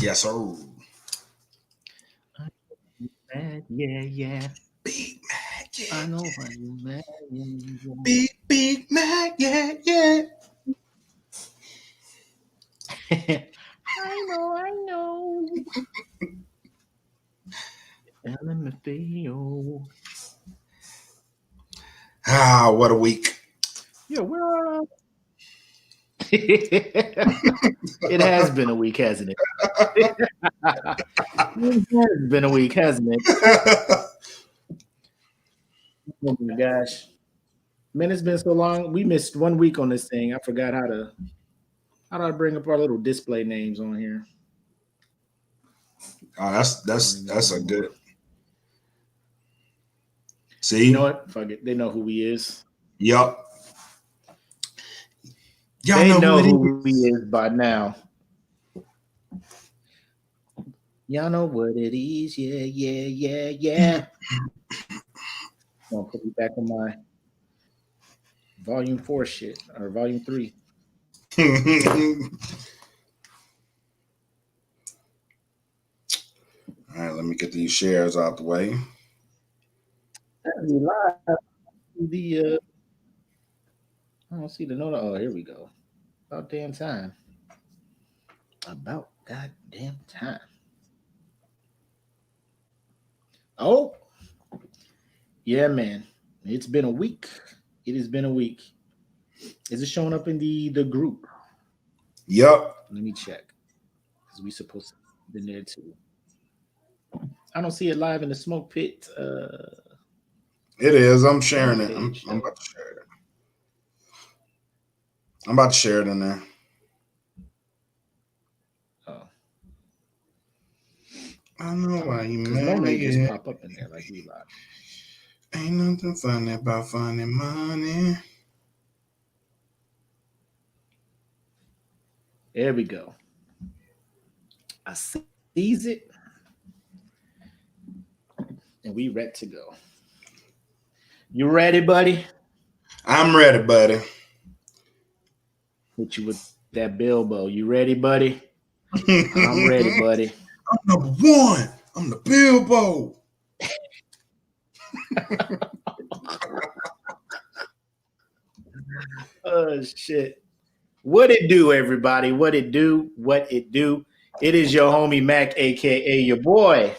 Yes, sir. Mad, yeah. Big Mac, yeah. I know why you mad. Yeah. Big Mac, yeah. I know. LMFAO. Ah, what a week. Yeah, we're it has been a week, hasn't it? It has been a week, hasn't it? Oh my gosh. Man, it's been so long. We missed 1 week on this thing. I forgot how do I bring up our little display names on here? Oh, that's a good. See, you know what? Fuck it. They know who he is. Yup. They know who he is by now. Y'all know what it is. Yeah. I'm gonna put me back on my volume 4 shit or volume 3. All right, let me get these shares out the way. I don't see the note. Oh, here we go. About damn time. About goddamn time. Oh, yeah, man. It's been a week. It has been a week. Is it showing up in the group? Yep. Let me check. Because we supposed to be there too. I don't see it live in the Smoke Pit. It is. I'm sharing it. I'm about to share it. I'm about to share it in there. Oh. I know why you mad. Normally it just pop up in there like we live. Ain't nothing funny about finding money. There we go. I seize it. And we ready to go. You ready, buddy? I'm ready, buddy. Hit you with that Bilbo. You ready, buddy? I'm ready, buddy. I'm number one. I'm the Bilbo. Oh, shit. What it do, everybody? What it do? It is your homie Makk, a.k.a. your boy.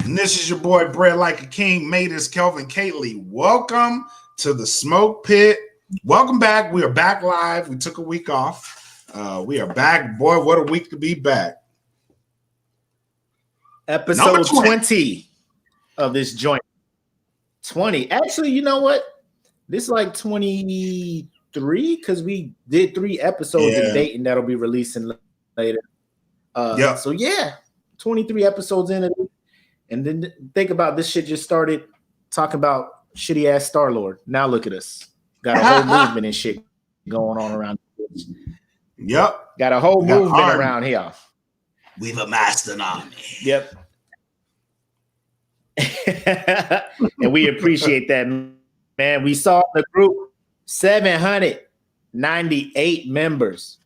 And this is your boy, Bread Like a King, Matus, Kelvin, Kately. Welcome to the Smoke Pit. Welcome back. We are back live. We took a week off. We are back. Boy, what a week to be back. Episode 20 of this joint. 20. Actually, you know what? This is like 23 because we did 3 episodes in Dayton that'll be releasing later. So, yeah, 23 episodes in it. And then think about this shit just started talking about shitty ass Star-Lord. Now look at us. Got a whole movement and shit going on around here. Yep. Got a whole movement around here. We've amassed an army. Yep. And we appreciate that, man. We saw the group 798 members.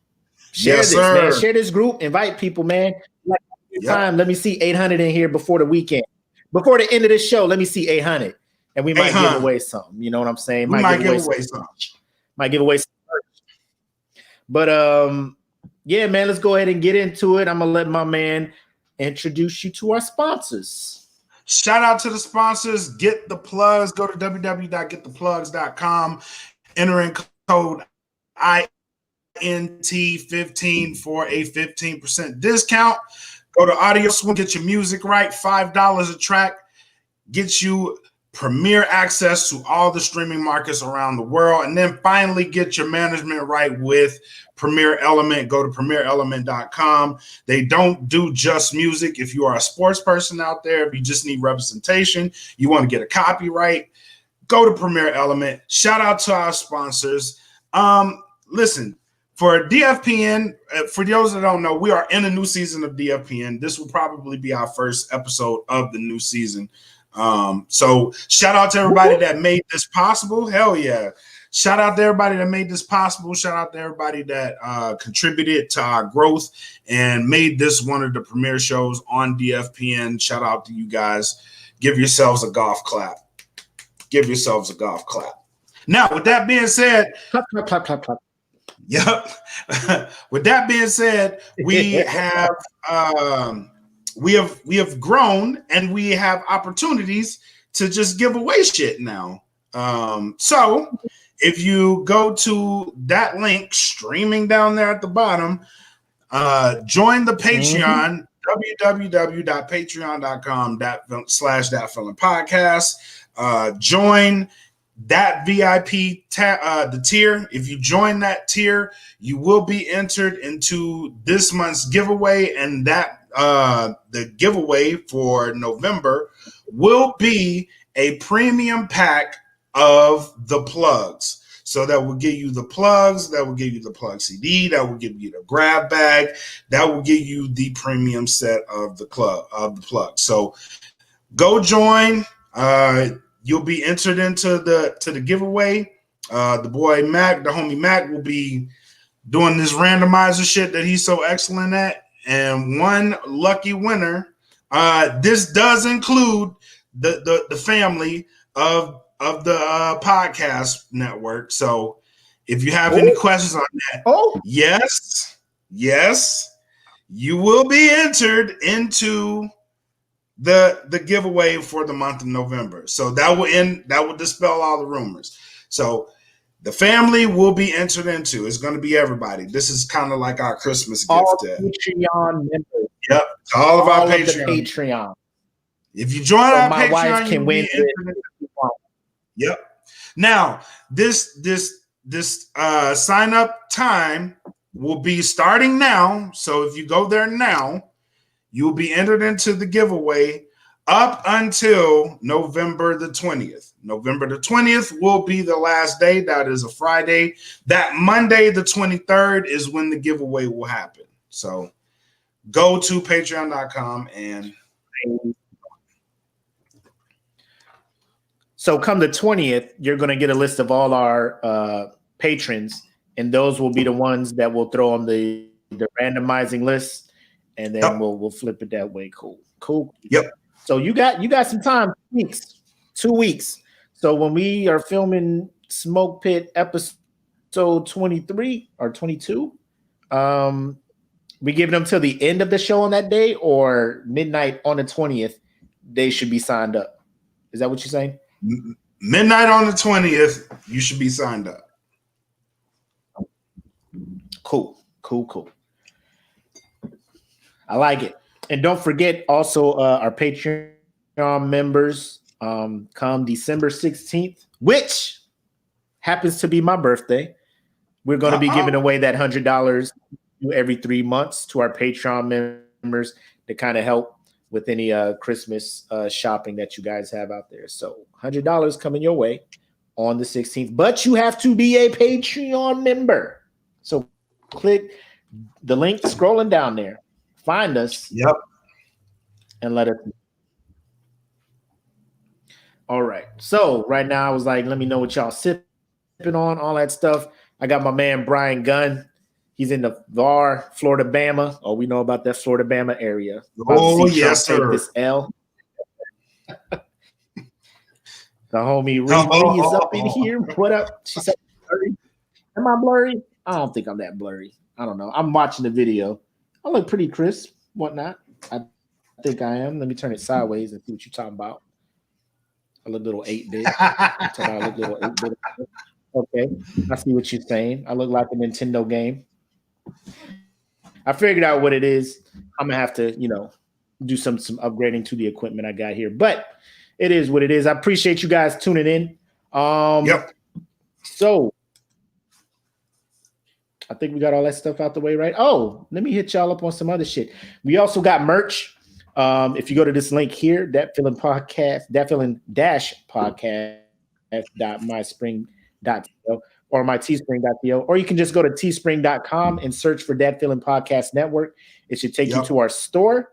Share this, man. Share this group. Invite people, man. Like time. Let me see 800 in here before the weekend. Before the end of this show, let me see 800. And we might give away something. You know what I'm saying? We might give away something. Might give away some merch. But yeah, man, let's go ahead and get into it. I'm gonna let my man introduce you to our sponsors. Shout out to the sponsors. Get the plugs. Go to www.gettheplugs.com. Enter in code INT15 for a 15% discount. Go to Audio Swim. Get your music right. $5 a track. Get you premier access to all the streaming markets around the world. And then finally get your management right with Premier Element. Go to premierelement.com. They don't do just music. If you are a sports person out there, if you just need representation, you want to get a copyright, go to Premier Element. Shout out to our sponsors. Listen, for DFPN, for those that don't know, we are in a new season of DFPN. This will probably be our first episode of the new season. So shout out to everybody that made this possible. Hell yeah. shout out to everybody that made this possible. Shout out to everybody that contributed to our growth and made this one of the premier shows on DFPN. Shout out to you guys. Give yourselves a golf clap. Give yourselves a golf clap. Now, with that being said, clap, clap, clap, clap, clap. Yep. With that being said, we have grown and we have opportunities to just give away shit now. So if you go to that link streaming down there at the bottom, join the Patreon, www.patreon.com/thatfeelingpodcast. Join that VIP the tier. If you join that tier, you will be entered into this month's giveaway, and that the giveaway for November will be a premium pack of the plugs. So that will give you the plugs, that will give you the plug CD, that will give you the grab bag, that will give you the premium set of the plug. So go join. You'll be entered into the giveaway. The boy Makk, the homie Makk, will be doing this randomizer shit that he's so excellent at. And one lucky winner. This does include the family of the podcast network. So if you have any questions on that, yes, you will be entered into the giveaway for the month of November. So that will dispel all the rumors. So the family will be entered into. It's going to be everybody. This is kind of like our Christmas gift. All Patreon members. Yep. All of our Patreon. If you join our my Patreon, wife can win. Yep. Now, this sign up time will be starting now. So if you go there now, you'll be entered into the giveaway up until November the 20th. November the 20th will be the last day. That is a Friday. That Monday, the 23rd, is when the giveaway will happen. So go to patreon.com and so come the 20th, you're going to get a list of all our patrons, and those will be the ones that will throw on the randomizing list, and then we'll flip it that way. Cool. Yep. So you got some time, 2 weeks. So when we are filming SmokePit episode 23 or 22, we give them till the end of the show on that day, or midnight on the 20th, they should be signed up. Is that what you're saying? Midnight on the 20th, you should be signed up. Cool. I like it. And don't forget also our Patreon members come December 16th, which happens to be my birthday. We're going to be giving away that $100 every 3 months to our Patreon members to kind of help with any Christmas shopping that you guys have out there. So $100 coming your way on the 16th, but you have to be a Patreon member. So click the link scrolling down there, find us. Yep. And let us know. All right. So right now I was like, let me know what y'all sipping on, all that stuff. I got my man Brian Gunn. He's in the VAR, Florida, Bama. Oh, we know about that Florida, Bama area. Oh, yes, sir. This L. The homie Riri is up in here. What up? She said, blurry. Am I blurry? I don't think I'm that blurry. I don't know. I'm watching the video. I look pretty crisp, whatnot. I think I am. Let me turn it sideways and see what you're talking about. I look little 8-bit. I look little 8-bit. Okay. I see what you're saying. I look like a Nintendo game. I figured out what it is. I'm gonna have to, do some upgrading to the equipment I got here, but it is what it is. I appreciate you guys tuning in. Yep. So I think we got all that stuff out the way, right? Oh, let me hit y'all up on some other shit. We also got merch. If you go to this link here, thatfeeling.podcast.myspring.co or my teespring.co, or you can just go to teespring.com and search for That Feeling Podcast Network. It should take you to our store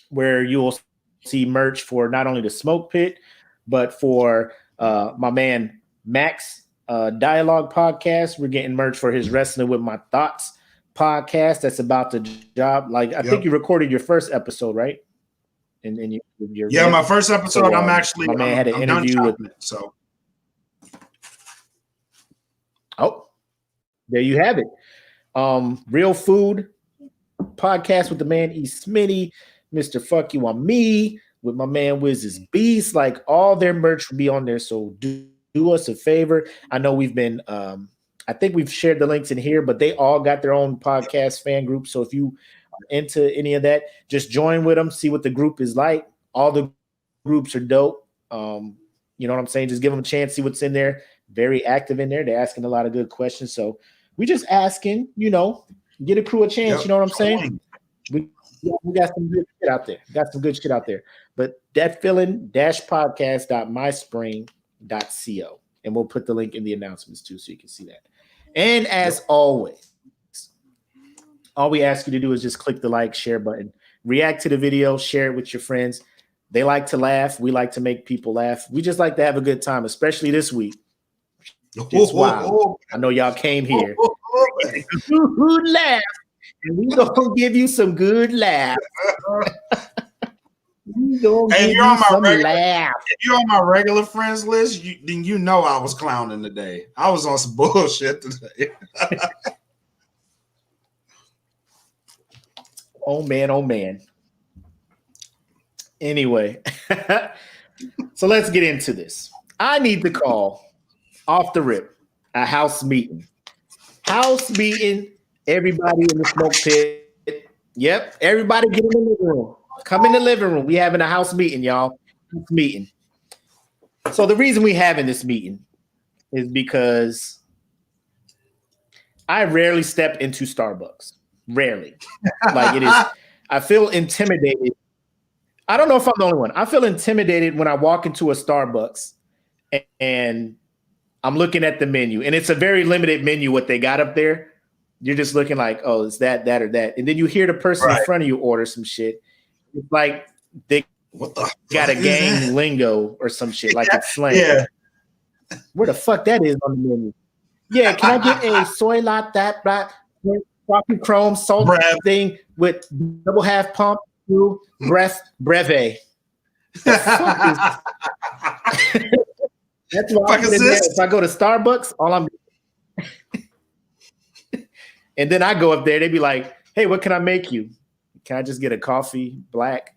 where you will see merch for not only the Smoke Pit, but for my man Max Dialogue podcast. We're getting merch for his Wrestling with My Thoughts podcast. That's about to drop. Like I think you recorded your first episode, right? And my first episode. So, my man had an interview with me. So, there you have it. Real Food podcast with the man E. Smitty, Mr. Fuck You On Me, with my man Wiz Is Beast. Like all their merch will be on there. So do us a favor. I know we've been I think we've shared the links in here, but they all got their own podcast fan group. So if you are into any of that, just join with them, see what the group is like. All the groups are dope. You know what I'm saying? Just give them a chance, see what's in there. Very active in there. They're asking a lot of good questions. So we just asking, get a crew a chance. You know what I'm saying? We got some good shit out there. But that feeling-podcast.myspring.co. And we'll put the link in the announcements too, so you can see that. And as always, all we ask you to do is just click the like, share button, react to the video, share it with your friends. They like to laugh. We like to make people laugh. We just like to have a good time, especially this week. It's wild. I know y'all came here. Good laugh. And we're going to give you some good laugh. If you're on my regular friends list, then you know I was clowning today. I was on some bullshit today. Oh man. Anyway, so let's get into this. I need to call off the rip a house meeting. Everybody in the smoke pit. Yep, everybody get in the living room. Come in the living room. We having a house meeting, y'all. Meeting. So the reason we having this meeting is because I rarely step into Starbucks. Rarely. Like it is. I feel intimidated. I don't know if I'm the only one. I feel intimidated when I walk into a Starbucks and I'm looking at the menu, and it's a very limited menu what they got up there. You're just looking like, oh, it's that, or that. And then you hear the person in front of you order some shit. It's like they got a gang lingo or some shit, like it's slang. Yeah. Where the fuck that is on the menu? Yeah, can I get a soy latte, coffee chrome salt thing with double half pump through breve? That's what I'm doing. If I go to Starbucks, and then I go up there, they be like, hey, what can I make you? Can I just get a coffee, black?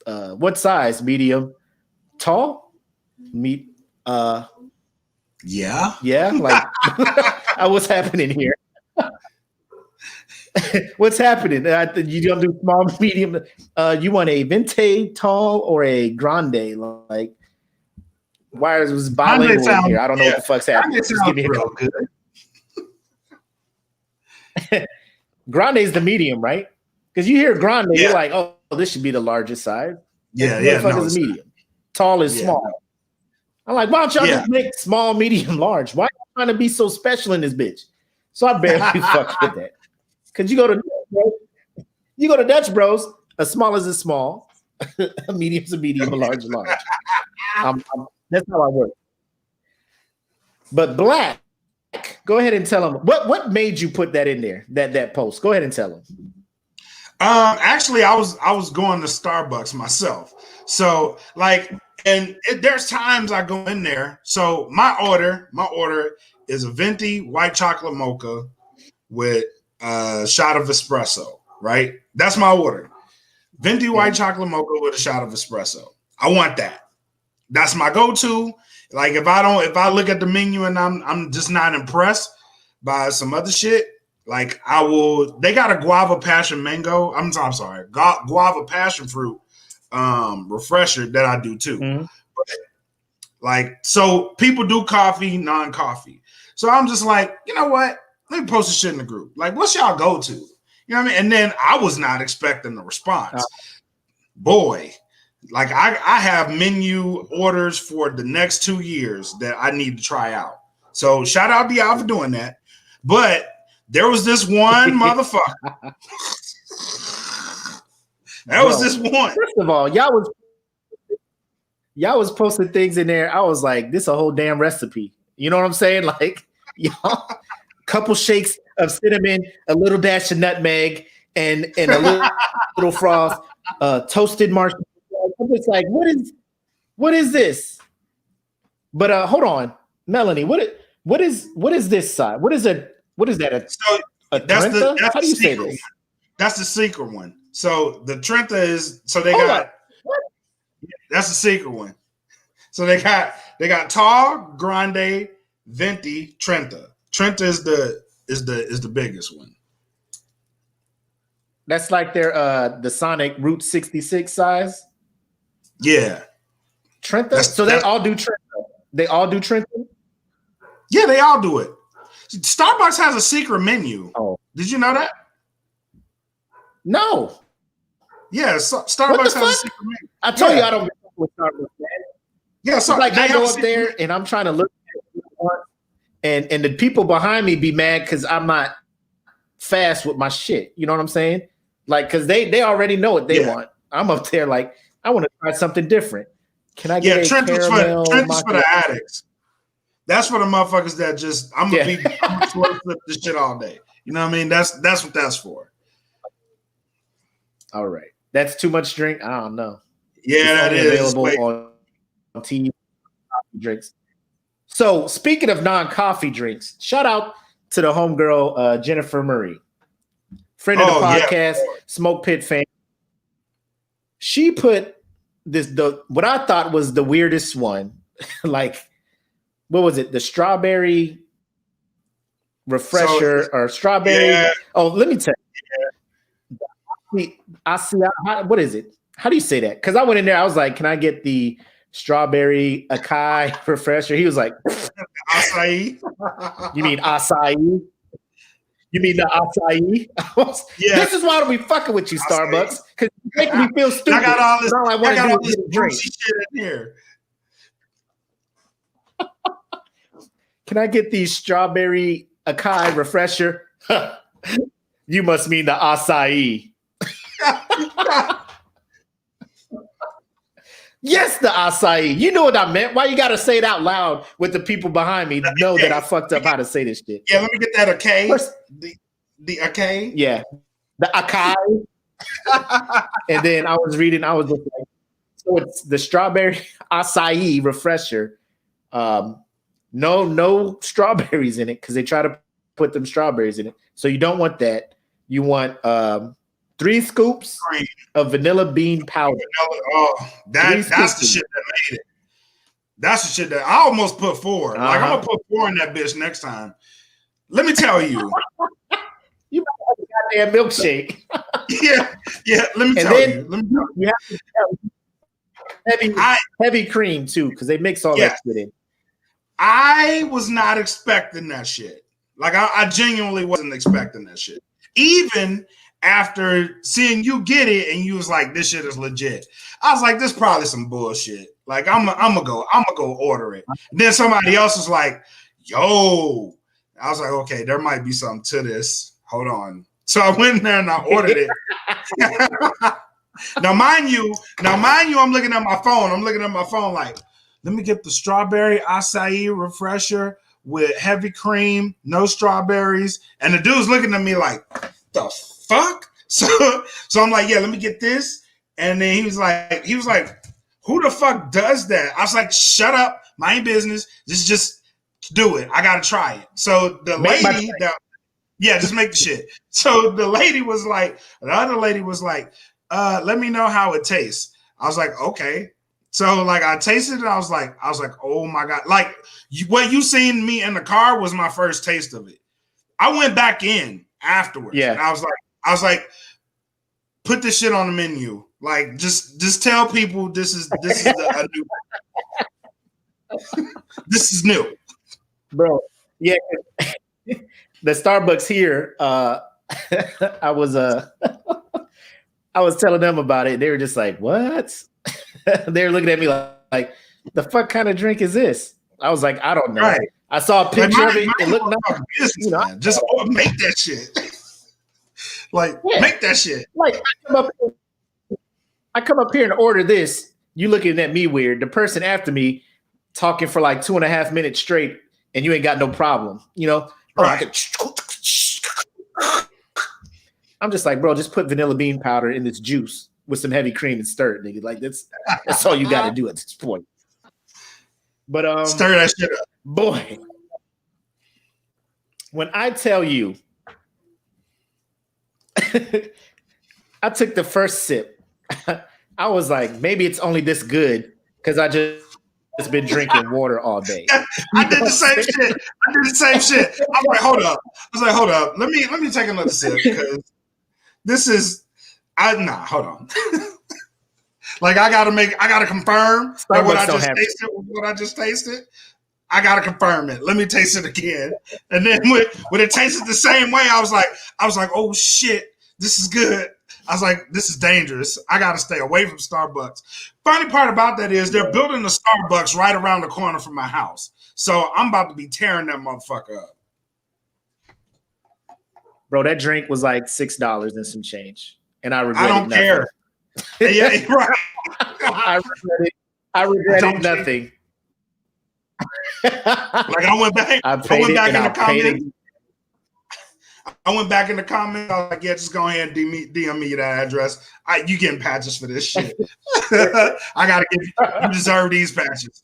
What size? Medium? Tall? Yeah. Like, what's happening here? What's happening? You don't do small, medium. You want a venti, tall, or a grande? Like, why is bilingual in here? I don't know what the fuck's happening. Just give me a real good. Grande is the medium, right? Because you hear grande, you're like, oh, this should be the largest size. Yeah. No, is medium. Tall is small. I'm like, why don't y'all just make small, medium, large? Why are you trying to be so special in this bitch? So I barely fuck with that. Because you go to Dutch Bros, as small as it's small, a medium's a medium, a large is large. That's how I work. But black, go ahead and tell them what made you put that in there, that post. Go ahead and tell them. Actually, I was going to Starbucks myself. So there's times I go in there. So my order is a venti white chocolate mocha with a shot of espresso, right? That's my order. Venti white chocolate mocha with a shot of espresso. I want that. That's my go-to. Like if I look at the menu and I'm just not impressed by some other shit, like they got a guava passion mango. I'm sorry, guava passion fruit refresher that I do too. Mm-hmm. But, so people do coffee, non-coffee. So I'm just like, you know what? Let me post this shit in the group. Like, what's y'all go to? You know what I mean? And then I was not expecting the response. Boy, like I have menu orders for the next 2 years that I need to try out. So shout out to y'all for doing that. But there was this one motherfucker. Was this one. First of all, y'all was posting things in there. I was like, this is a whole damn recipe. You know what I'm saying? Like, y'all, couple shakes of cinnamon, a little dash of nutmeg, and a little froth, toasted marshmallow. I'm just like, what is this? But hold on, Melanie, what is this side? What is that? A Trenta? How do you say this? That's the secret one. So the Trenta is that's the secret one. So they got tall, grande, venti, Trenta. Trenta is the biggest one. That's like their the Sonic Route 66 size. Yeah. Trenta. So they all do Trenta. They all do Trenta? Yeah, they all do it. Starbucks has a secret menu. Oh. Did you know that? No. Yeah, Starbucks has a secret menu. I told you I don't get with Starbucks, man. Yeah, so like I go up there and I'm trying to look at and the people behind me be mad because I'm not fast with my shit. You know what I'm saying? Like, because they already know what they want. I'm up there like, I want to try something different. Can I get Trenta's for the addicts. That's for the motherfuckers that just I'm gonna flip this shit all day. You know what I mean? That's what that's for. All right. That's too much drink. I don't know. Yeah, that is available on tea coffee drinks. So speaking of non-coffee drinks, shout out to the homegirl Jennifer Murray, friend of the podcast, SmokePit fan. She put what I thought was the weirdest one, like, what was it? The strawberry refresher or strawberry? Yeah. Oh, let me tell you. Acai, what is it? How do you say that? Because I went in there, I was like, can I get the strawberry Acai refresher? He was like, acai. You mean acai? You mean the acai? Yeah. This is why we fucking with you, Starbucks, because you make me feel stupid. I got all this. All I want to do is drink shit in here. Can I get the strawberry Acai refresher? You must mean the acai. Yes, the acai. You know what I meant. Why you got to say it out loud with the people behind me to know that I fucked up how to say this shit? Yeah, let me get that Acai. The Acai. Yeah, the Acai. And then I was just like, so it's the strawberry acai refresher. No strawberries in it because they try to put them strawberries in it. So you don't want that. You want 3 scoops of vanilla bean powder. That's the shit that made it. That's the shit that I almost put 4. Like, I'm gonna put 4 in that bitch next time. Let me tell you. You might have a goddamn milkshake. yeah. Let me tell you. You have to have heavy cream too, because they mix all that shit in. I was not expecting that shit. Like, I genuinely wasn't expecting that shit. Even after seeing you get it and you was like, this shit is legit. I was like, this is probably some bullshit. Like, I'm gonna go order it. And then somebody else was like, yo. I was like, okay, there might be something to this. Hold on. So I went in there and I ordered it. Now, mind you, I'm looking at my phone. Like, let me get the strawberry acai refresher with heavy cream, no strawberries. And the dude's looking at me like, the fuck? So I'm like, yeah, let me get this. And then he was like, who the fuck does that? I was like, shut up, mind business. Just do it. I gotta try it. So the lady just make the shit. So the other lady was like, let me know how it tastes. I was like, okay. So like I tasted it, I was like, oh my God. Like what you seen me in the car was my first taste of it. I went back in afterwards. Yeah. And I was like, put this shit on the menu. Like just tell people this is a new this is new. Bro. Yeah. The Starbucks here, I was telling them about it. They were just like, what? They were looking at me like, the fuck kind of drink is this? I was like, I don't know. Right. I saw a picture of it. It looked nice. Just make that shit. Make that shit. Like I come up here and order this. You looking at me weird. The person after me talking for like 2.5 minutes straight and you ain't got no problem, Right. I'm just like, bro, just put vanilla bean powder in this juice with some heavy cream and stir it, nigga. Like that's all you got to do at this point. But stir that shit up, boy. When I tell you, I took the first sip. I was like, maybe it's only this good because I just been drinking water all day. I did the same shit. I was like, hold up. Let me take another sip because this is hold on. Like I gotta confirm that what I just tasted was what I just tasted. I gotta confirm it. Let me taste it again. And then when it tasted the same way, I was like, oh shit, this is good. I was like, this is dangerous. I gotta stay away from Starbucks. Funny part about that is they're building a Starbucks right around the corner from my house. So I'm about to be tearing that motherfucker up. Bro, that drink was like $6 and some change. And I regret it. I don't care. Yeah, right. I regretted nothing. Like I went back in the comments. I was like, yeah, just go ahead and DM me that address. You getting patches for this shit. I gotta give you deserve these patches.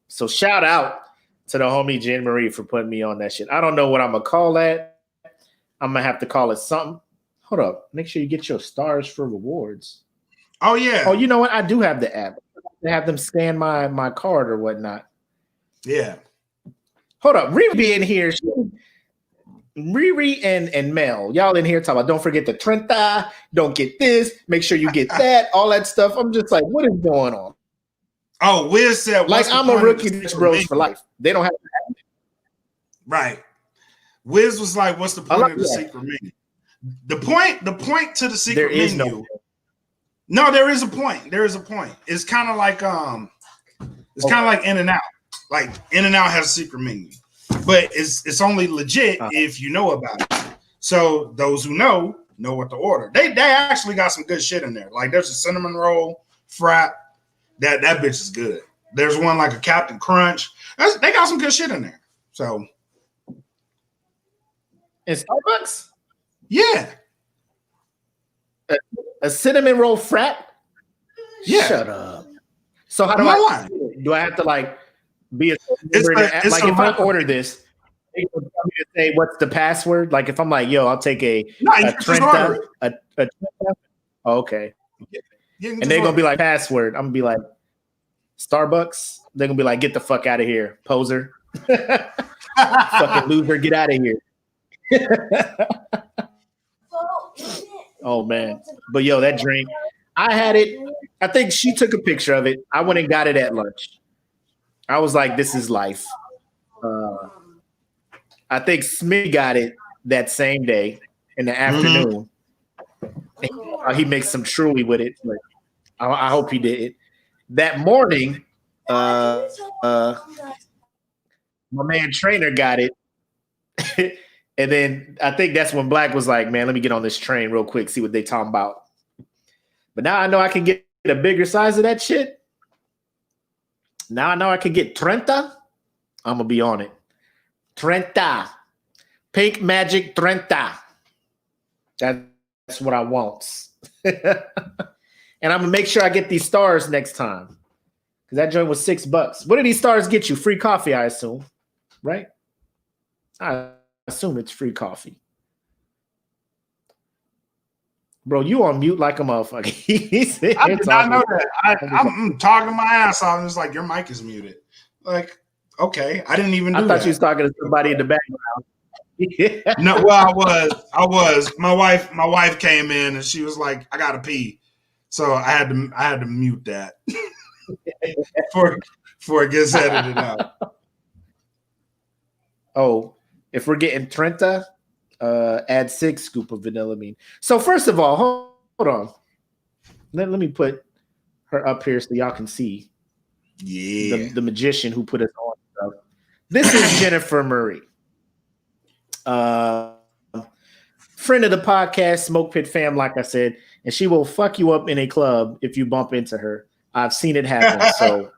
So shout out to the homie Jen Marie for putting me on that shit. I don't know what I'm gonna call that. I'm gonna have to call it something. Hold up. Make sure you get your stars for rewards. Oh yeah. Oh, you know what? I do have the app. I have them scan my card or whatnot. Yeah. Hold up. Riri in here. Riri and Mel. Y'all in here talking about don't forget the Trenta. Don't get this. Make sure you get that. All that stuff. I'm just like, what is going on? Oh, Wiz said, like I'm a rookie bros for life. They don't have to have it. Right. Wiz was like, what's the point of the secret menu? The point to the secret menu. No, there is a point. There is a point. It's kind of like kind of like In-N-Out. Like In-N-Out has a secret menu, but it's only legit if you know about it. So those who know what to order. They actually got some good shit in there. Like there's a cinnamon roll frap. That bitch is good. There's one like a Captain Crunch. They got some good shit in there. So in Starbucks? Yeah. A cinnamon roll frap? Yeah. Shut up. So how do I have to like be a like if I order this, they will tell me to say what's the password? Like if I'm like, yo, I'll take a Trenta. Okay. And they're gonna be like password. I'm gonna be like Starbucks. They're gonna be like, get the fuck out of here, poser. Fucking loser, get out of here. Oh man. But yo, that drink, I had it. I think she took a picture of it. I went and got it at lunch. I was like, this is life. I think Smith got it that same day in the afternoon. He makes some truly with it. But I hope he did it. That morning, my man Trainer got it. And then I think that's when Black was like, man, let me get on this train real quick, see what they talking about. But now I know I can get a bigger size of that shit. Now I know I can get Trenta. I'm going to be on it. Trenta. Pink Magic Trenta. That's what I want. And I'm going to make sure I get these stars next time. Because that joint was $6. What do these stars get you? Free coffee, I assume. Right? I assume it's free coffee. Bro, you on mute like a motherfucker. I did not know that. I'm talking my ass off, and it's like, your mic is muted. Like, okay. I didn't even do that. I thought you was talking to somebody in the background. No, well, I was. My wife came in, and she was like, I gotta pee. So I had to mute that before it gets edited out. Oh, if we're getting Trenta, add 6 scoop of vanilla bean. So first of all, hold on. Let me put her up here so y'all can see. Yeah. The magician who put us on stuff. This is Jennifer Murray. Friend of the podcast, SmokePit fam, like I said, and she will fuck you up in a club if you bump into her. I've seen it happen. So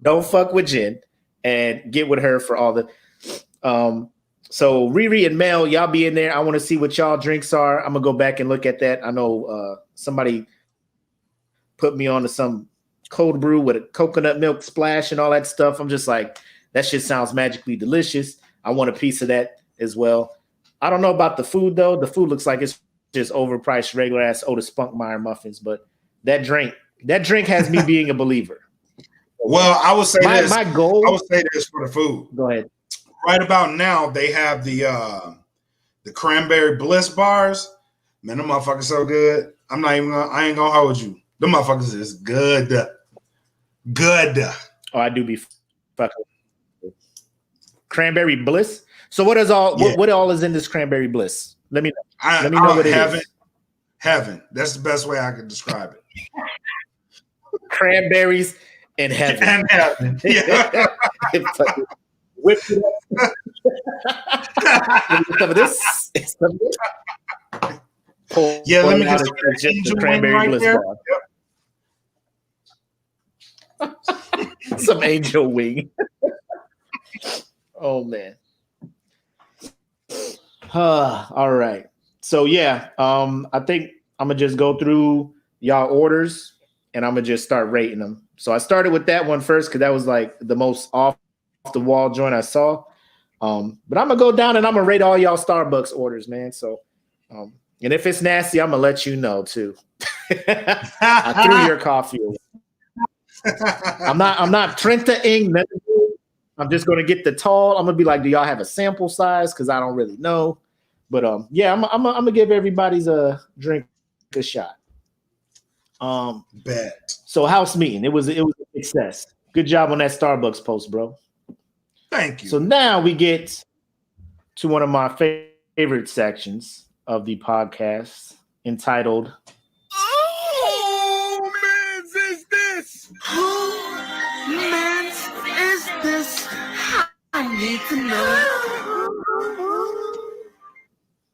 Don't fuck with Jen and get with her for all the. So Riri and Mel, y'all be in there. I want to see what y'all drinks are. I'm gonna go back and look at that. I know somebody put me on to some cold brew with a coconut milk splash and all that stuff. I'm just like, that shit sounds magically delicious. I want a piece of that as well. I don't know about the food though. The food looks like it's just overpriced, regular ass Otis Spunkmeyer muffins. But that drink has me being a believer. Well, I would say my goal. I would say this for the food. Go ahead. Right about now, they have the cranberry bliss bars. Man, them motherfuckers so good. I ain't gonna hold you. Them motherfuckers is good. Good. Oh, I do be fucking cranberry bliss. So what is all? Yeah. What all is in this cranberry bliss? Let me know what it is. Heaven. That's the best way I could describe it. Cranberries in heaven. And heaven. Yeah. Whip it up. Some of this. Yeah, let me get some cranberry bliss right bar. Yep. Some angel wing. Oh man. All right. So yeah, I think I'm gonna just go through y'all orders and I'm gonna just start rating them. So I started with that one first because that was like the most off the wall joint I saw. But I'm gonna go down and I'm gonna rate all y'all Starbucks orders, man. So and if it's nasty, I'm gonna let you know too. I threw your coffee away. I'm not Trenta-ing. I'm just gonna get the tall. I'm gonna be like, do y'all have a sample size? Because I don't really know. But yeah, I'm gonna give everybody's a drink a shot. Bet. So house meeting. It was a success. Good job on that Starbucks post, bro. Thank you. So now we get to one of my favorite sections of the podcast entitled Oh, Manz Is This? Who Manz Is This? I need to know.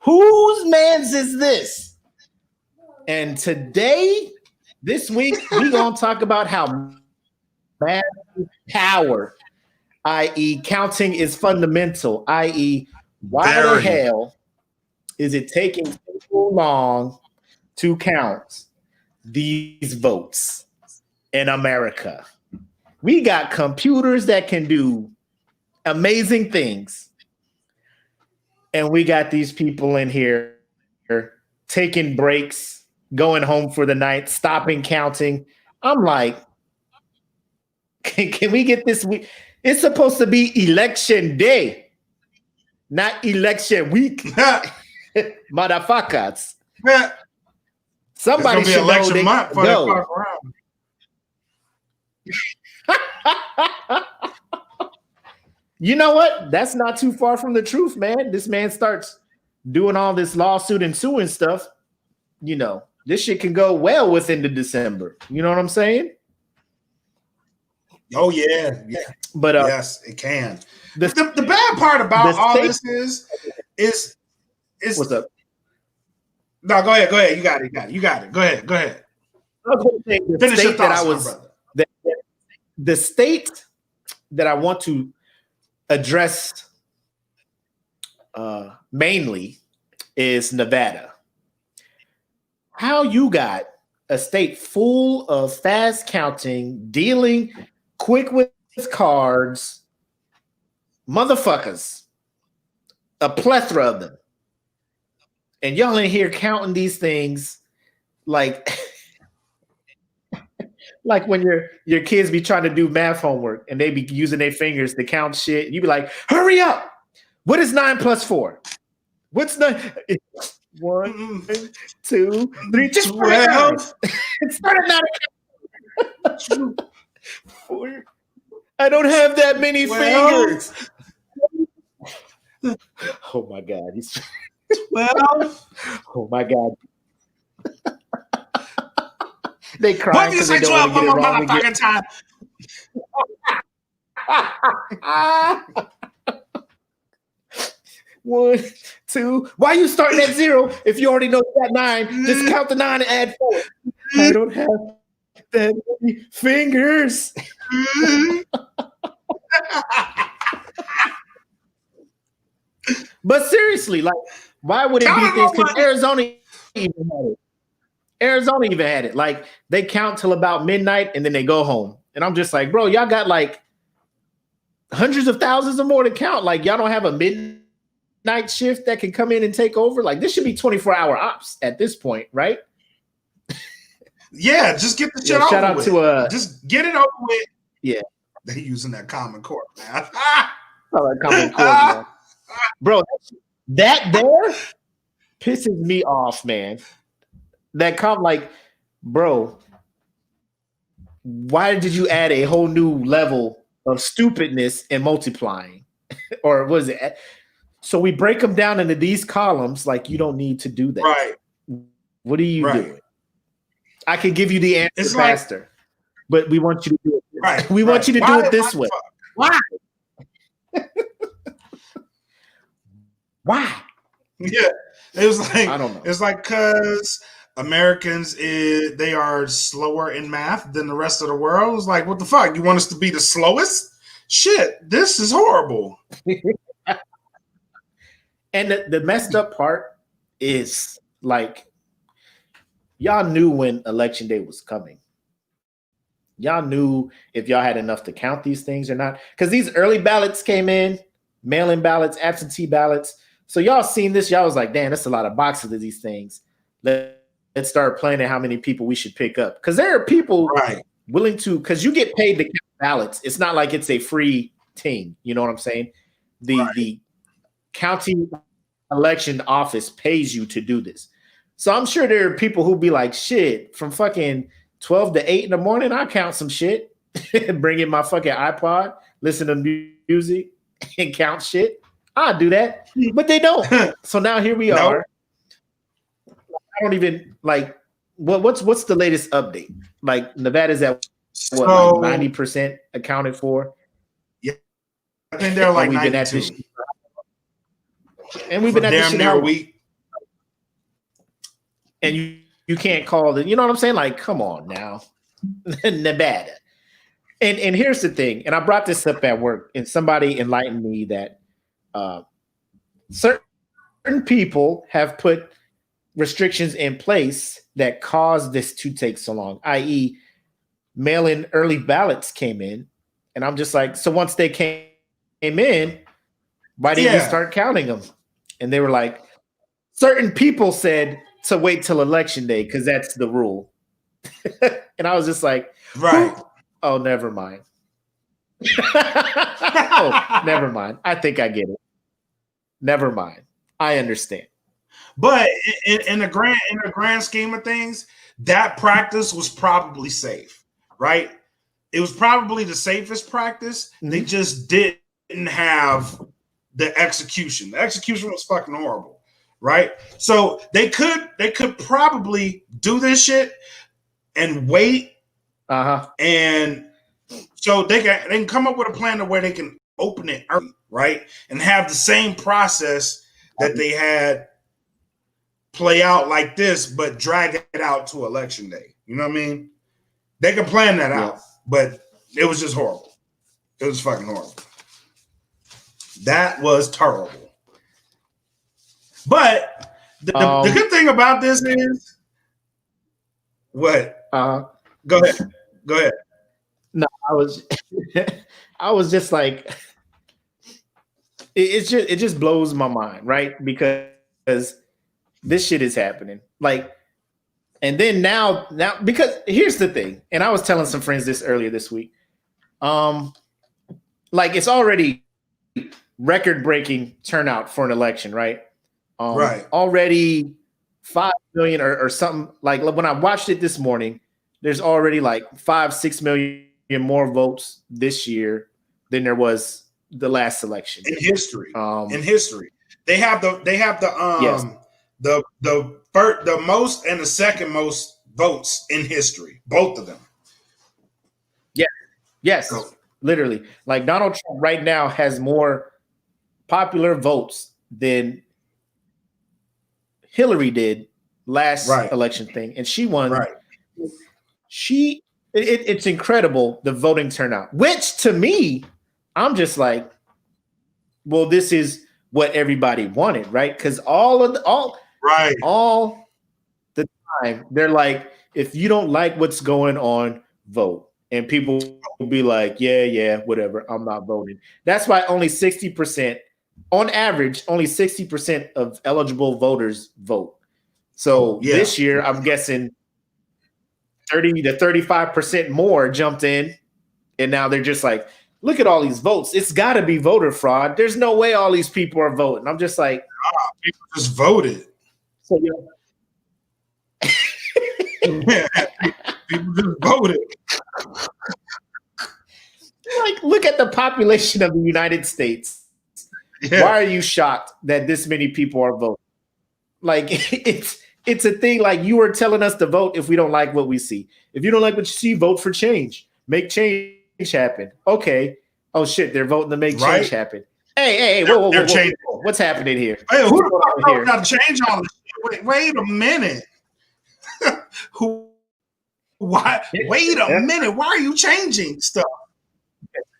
Whose Manz Is This? And today, this week, we're going to talk about how math power, i.e. counting is fundamental, i.e. why the hell is it taking so long to count these votes in America? We got computers that can do amazing things. And we got these people in here taking breaks, going home for the night, stopping counting. I'm like, can we get this week? It's supposed to be election day, not election week. Motherfuckers. Yeah. Somebody should know they go. You know what? That's not too far from the truth, man. This man starts doing all this lawsuit and suing stuff. You know, this shit can go well within the December. You know what I'm saying? Oh yeah. But yes, it can. The bad part about all this is what's up? No, go ahead. You got it. Go ahead. Finish your thoughts, the state that I want to address mainly is Nevada. How you got a state full of fast counting, dealing quick with cards, motherfuckers, a plethora of them. And y'all in here counting these things like like when your kids be trying to do math homework and they be using their fingers to count shit. You be like, hurry up. What is 9 plus 4? What's 9? 1, 2, 3, just 12. It's not a 4. I don't have that many fingers. Oh my God. He's 12. Oh my God. They cry. Why do you say 12 one more motherfucking time? 1, 2. Why are you starting at 0 if you already know you got 9? Just count the 9 and add 4. I don't have Fingers. But seriously, like, why would it be things? Because Arizona even had it. Like, they count till about midnight and then they go home. And I'm just like, bro, y'all got like hundreds of thousands or more to count. Like, y'all don't have a midnight shift that can come in and take over. Like, this should be 24-hour ops at this point, right? Yeah, just get the shit over shout out with. To just get it over with. Yeah, they using that common core, man. Common core, man. Bro, that there pisses me off, man. That like, bro, why did you add a whole new level of stupidness and multiplying? Or was it? So we break them down into these columns. Like, you don't need to do that. Right. What are you doing? I can give you the answer faster, but we want you to do it. Right. We want you to do it this way. Why? Why? Yeah, it was like, I don't know. It's like because Americans they are slower in math than the rest of the world. It's like, what the fuck? You want us to be the slowest? Shit, this is horrible. And the messed up part is, like, y'all knew when election day was coming. Y'all knew if y'all had enough to count these things or not. Because these early ballots came in, mail-in ballots, absentee ballots. So y'all seen this. Y'all was like, damn, that's a lot of boxes of these things. Let's start planning how many people we should pick up. Because there are people willing to, because you get paid to count ballots. It's not like it's a free thing. You know what I'm saying? The county election office pays you to do this. So I'm sure there are people who be like, shit, from fucking 12 to 8 in the morning, I count some shit. Bring in my fucking iPod, listen to music, and count shit. I'll do that. But they don't. So now here we are. I don't even, like, what's the latest update? Like, Nevada's at what, like 90% accounted for? Yeah. I think they're like 92. And we've been at this shit near a week. And you can't call it, you know what I'm saying? Like, come on now. Nevada. And here's the thing, and I brought this up at work, and somebody enlightened me that certain people have put restrictions in place that caused this to take so long, i.e., mail-in early ballots came in, and I'm just like, so once they came in, why didn't you start counting them? And they were like, certain people said to wait till election day because that's the rule. And I was just like, oh, never mind. Oh, never mind. I think I get it. Never mind. I understand. But in the grand scheme of things, that practice was probably safe, right? It was probably the safest practice. Mm-hmm. They just didn't have the execution. The execution was fucking horrible, right? So they could probably do this shit and wait. And so they can come up with a plan to where they can open it early, right? And have the same process that they had play out like this, but drag it out to election day. You know what I mean? They can plan that out, but it was just horrible. It was fucking horrible. That was terrible. But the good thing about this is what? Go ahead. No, I was just like, it just blows my mind, right? Because this shit is happening. Like, and then now, because here's the thing, and I was telling some friends this earlier this week. Like, it's already record-breaking turnout for an election, right? Already 5 million or something. Like, when I watched it this morning, there's already like 5-6 million more votes this year than there was the last election in history. They have the most and the second most votes in history, both of them. Yes, literally. Like, Donald Trump right now has more popular votes than Hillary did last election thing, and she won. She It's incredible, the voting turnout, which to me, I'm just like, well, this is what everybody wanted, right? Because all the time, they're like, if you don't like what's going on, vote. And people will be like, yeah, whatever, I'm not voting. That's why only 60%, on average, only 60% of eligible voters vote. So this year, I'm guessing 30 to 35% more jumped in. And now they're just like, look at all these votes. It's got to be voter fraud. There's no way all these people are voting. I'm just like, people just voted. So, people just voted. Like, look at the population of the United States. Yeah. Why are you shocked that this many people are voting? Like, it's a thing. Like, you are telling us to vote if we don't like what we see. If you don't like what you see, vote for change. Make change happen. Okay. Oh shit, they're voting to make change happen. Hey, whoa. What's happening here? Hey, who the fuck got change on this shit? Wait a minute. Why? Wait a minute. Why are you changing stuff?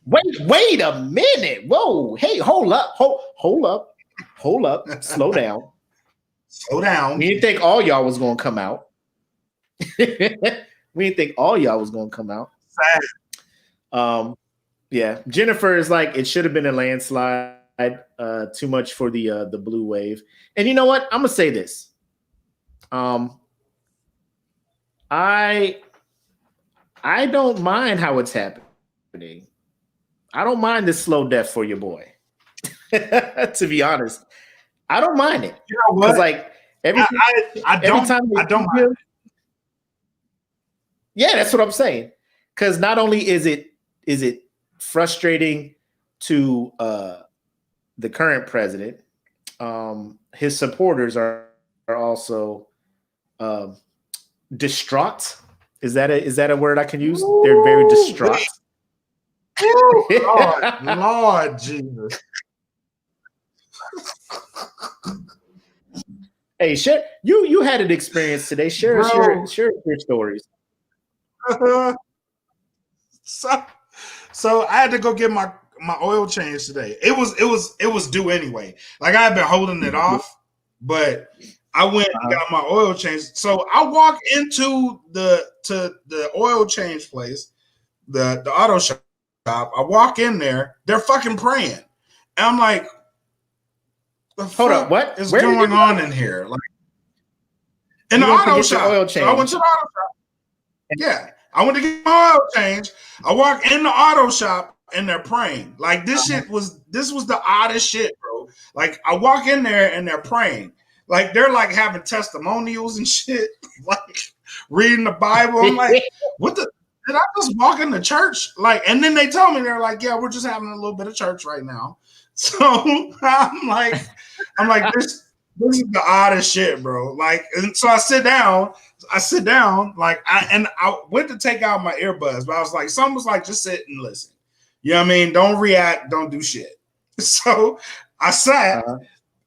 Wait a minute. Whoa. Hey, hold up. Slow down. Slow down. We didn't think all y'all was gonna come out. Sad. Yeah. Jennifer is like, it should have been a landslide. Too much for the blue wave. And you know what? I'm gonna say this. I don't mind how it's happening. I don't mind this slow death for your boy. To be honest, I don't mind it. You know what? Like I don't mind. Yeah, that's what I'm saying. Because not only is it frustrating to the current president, his supporters are also distraught. Is that a word I can use? Ooh, they're very distraught. Lord Jesus. Hey, share you had an experience today. Share your stories. So I had to go get my oil change today. It was due anyway. Like, I had been holding it off, but I went and got my oil change. So I walk into the oil change place, the auto shop. I walk in there, they're fucking praying. And I'm like, hold up, what is going on in here? Like, in the auto shop. Oil change. So I went to the auto shop. Yeah. I went to get my oil change. I walk in the auto shop and they're praying. Like, this was the oddest shit, bro. Like, I walk in there and they're praying. Like, they're like having testimonials and shit, like reading the Bible. I'm like, what the? Did I just walk into church? Like, and then they told me, they're like, yeah, we're just having a little bit of church right now. So I'm like, this is the oddest shit, bro. Like, and so I sit down, like, I went to take out my earbuds, but I was like, someone was like, just sit and listen. You know what I mean? Don't react, don't do shit. So I sat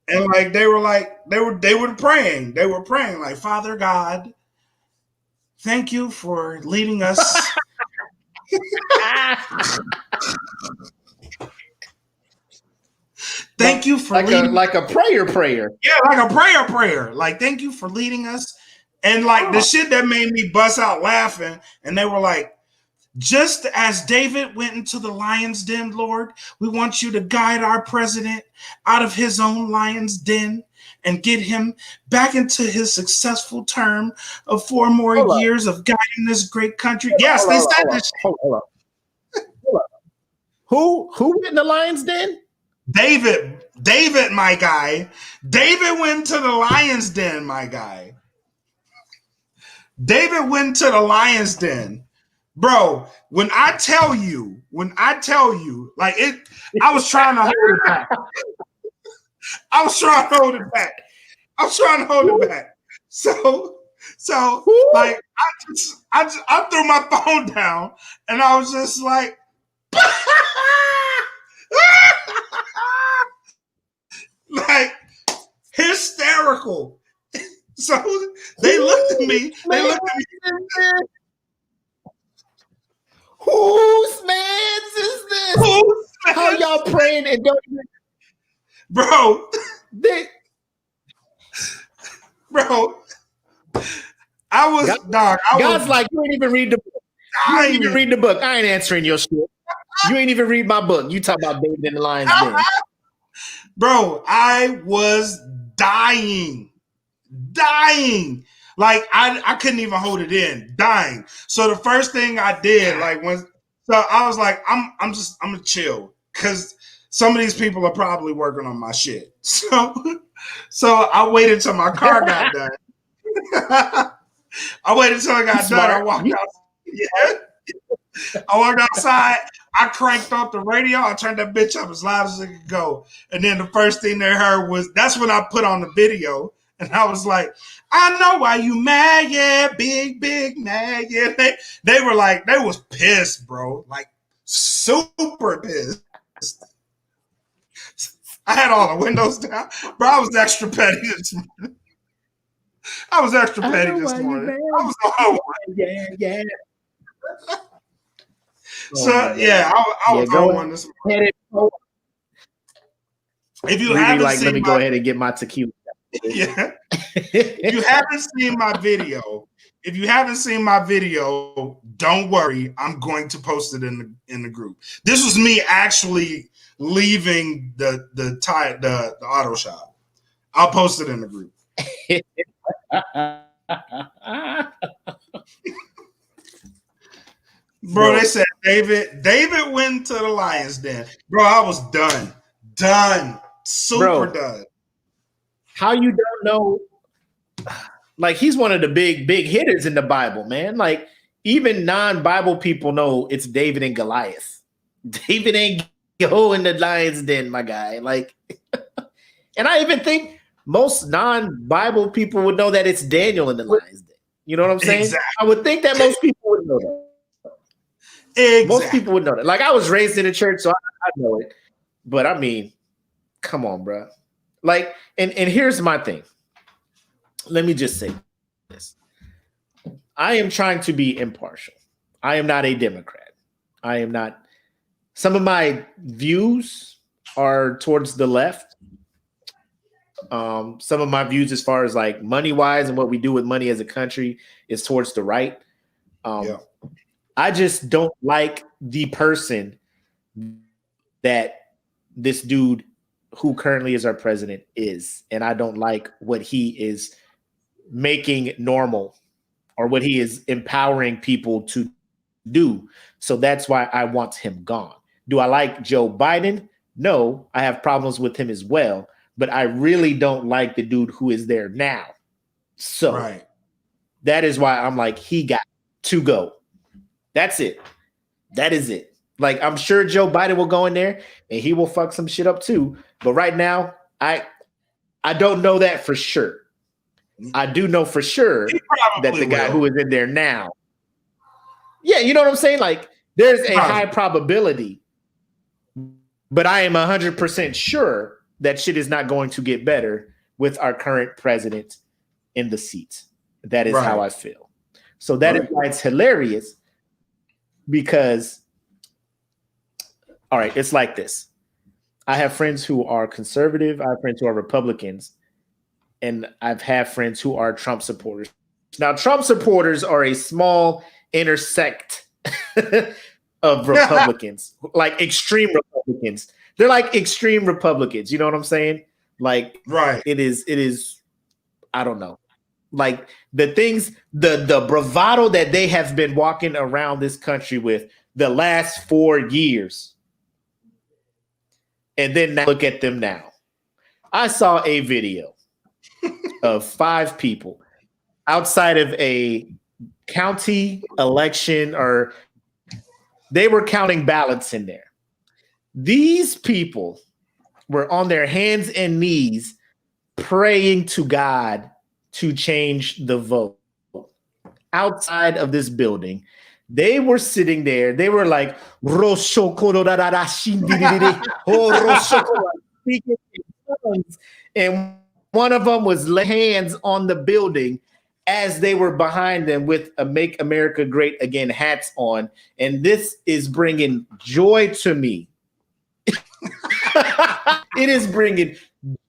and like they were praying. They were praying like, Father God, thank you for leading us. Thank you for like a prayer. Yeah, like a prayer. Like, thank you for leading us. And like the shit that made me bust out laughing. And they were like, just as David went into the lion's den, Lord, we want you to guide our president out of his own lion's den and get him back into his successful term of 4 more years of guiding this great country. Yes, they said this. Hold up. Who went in the lion's den? David, my guy. David went to the lion's den, my guy. David went to the lion's den. Bro, when I tell you, like it, I was trying to hold it back. I was trying to hold it back. So like I threw my phone down and I was just like like hysterical. So they looked at me. Whose man's is this? How y'all praying and don't even... Bro. Bro. I was God's like, you ain't even read the book. You ain't even read the book. I ain't answering your shit. You ain't even read my book. You talk about David and the Lion's Den. Bro, I was dying. Like I couldn't even hold it in. Dying. So the first thing I did, I was like, I'm gonna chill, because some of these people are probably working on my shit. So I waited till my car got done. I waited till I got done. I walked out. Yeah. I walked outside. I cranked off the radio. I turned that bitch up as loud as it could go. And then the first thing they heard was, that's when I put on the video. And I was like, I know why you mad. Yeah, big mad. Yeah. They were like, they was pissed, bro. Like, super pissed. I had all the windows down. Bro, I was extra petty this morning. I was on Yeah. So yeah, I was on one this morning. If you haven't seen, let me go ahead and get my tequila. Yeah. If you haven't seen my video, don't worry. I'm going to post it in the group. This was me actually leaving the auto shop. I'll post it in the group. Bro, they said David went to the Lion's Den. Bro, I was done, super done. How you don't know? Like, he's one of the big hitters in the Bible, man. Like, even non-Bible people know it's David and Goliath. David ain't go in the Lion's Den, my guy. Like, and I even think most non-Bible people would know that it's Daniel in the Lion's Den. You know what I'm saying? Exactly. I would think that most people would know that. Exactly. Most people would know that. Like, I was raised in a church, so I know it. But I mean, come on, bro. Like, and here's my thing. Let me just say this. I am trying to be impartial. I am not a Democrat. I am not. Some of my views are towards the left. Some of my views as far as like money-wise and what we do with money as a country is towards the right. I just don't like the person that this dude who currently is our president is. And I don't like what he is making normal or what he is empowering people to do. So that's why I want him gone. Do I like Joe Biden? No, I have problems with him as well. But I really don't like the dude who is there now. So that is why I'm like, he got to go. That's it. That is it. Like, I'm sure Joe Biden will go in there and he will fuck some shit up too. But right now, I don't know that for sure. I do know for sure that the guy who is in there now. Yeah, you know what I'm saying? Like, there's a high probability, but I am 100% sure that shit is not going to get better with our current president in the seat. That is how I feel. So that is why it's hilarious, because, all right, it's like this. I have friends who are conservative. I have friends who are Republicans. And I've had friends who are Trump supporters. Now, Trump supporters are a small intersect of Republicans, like extreme Republicans. They're like extreme Republicans. You know what I'm saying? Like, it is, I don't know. Like, the things, the bravado that they have been walking around this country with the last 4 years. And then now, look at them now. I saw a video of 5 people outside of a county election, or they were counting ballots in there. These people were on their hands and knees praying to God to change the vote. Outside of this building, they were sitting there. They were like, speaking in tongues, and one of them was laying hands on the building as they were behind them with a Make America Great Again hats on. And this is bringing joy to me. It is bringing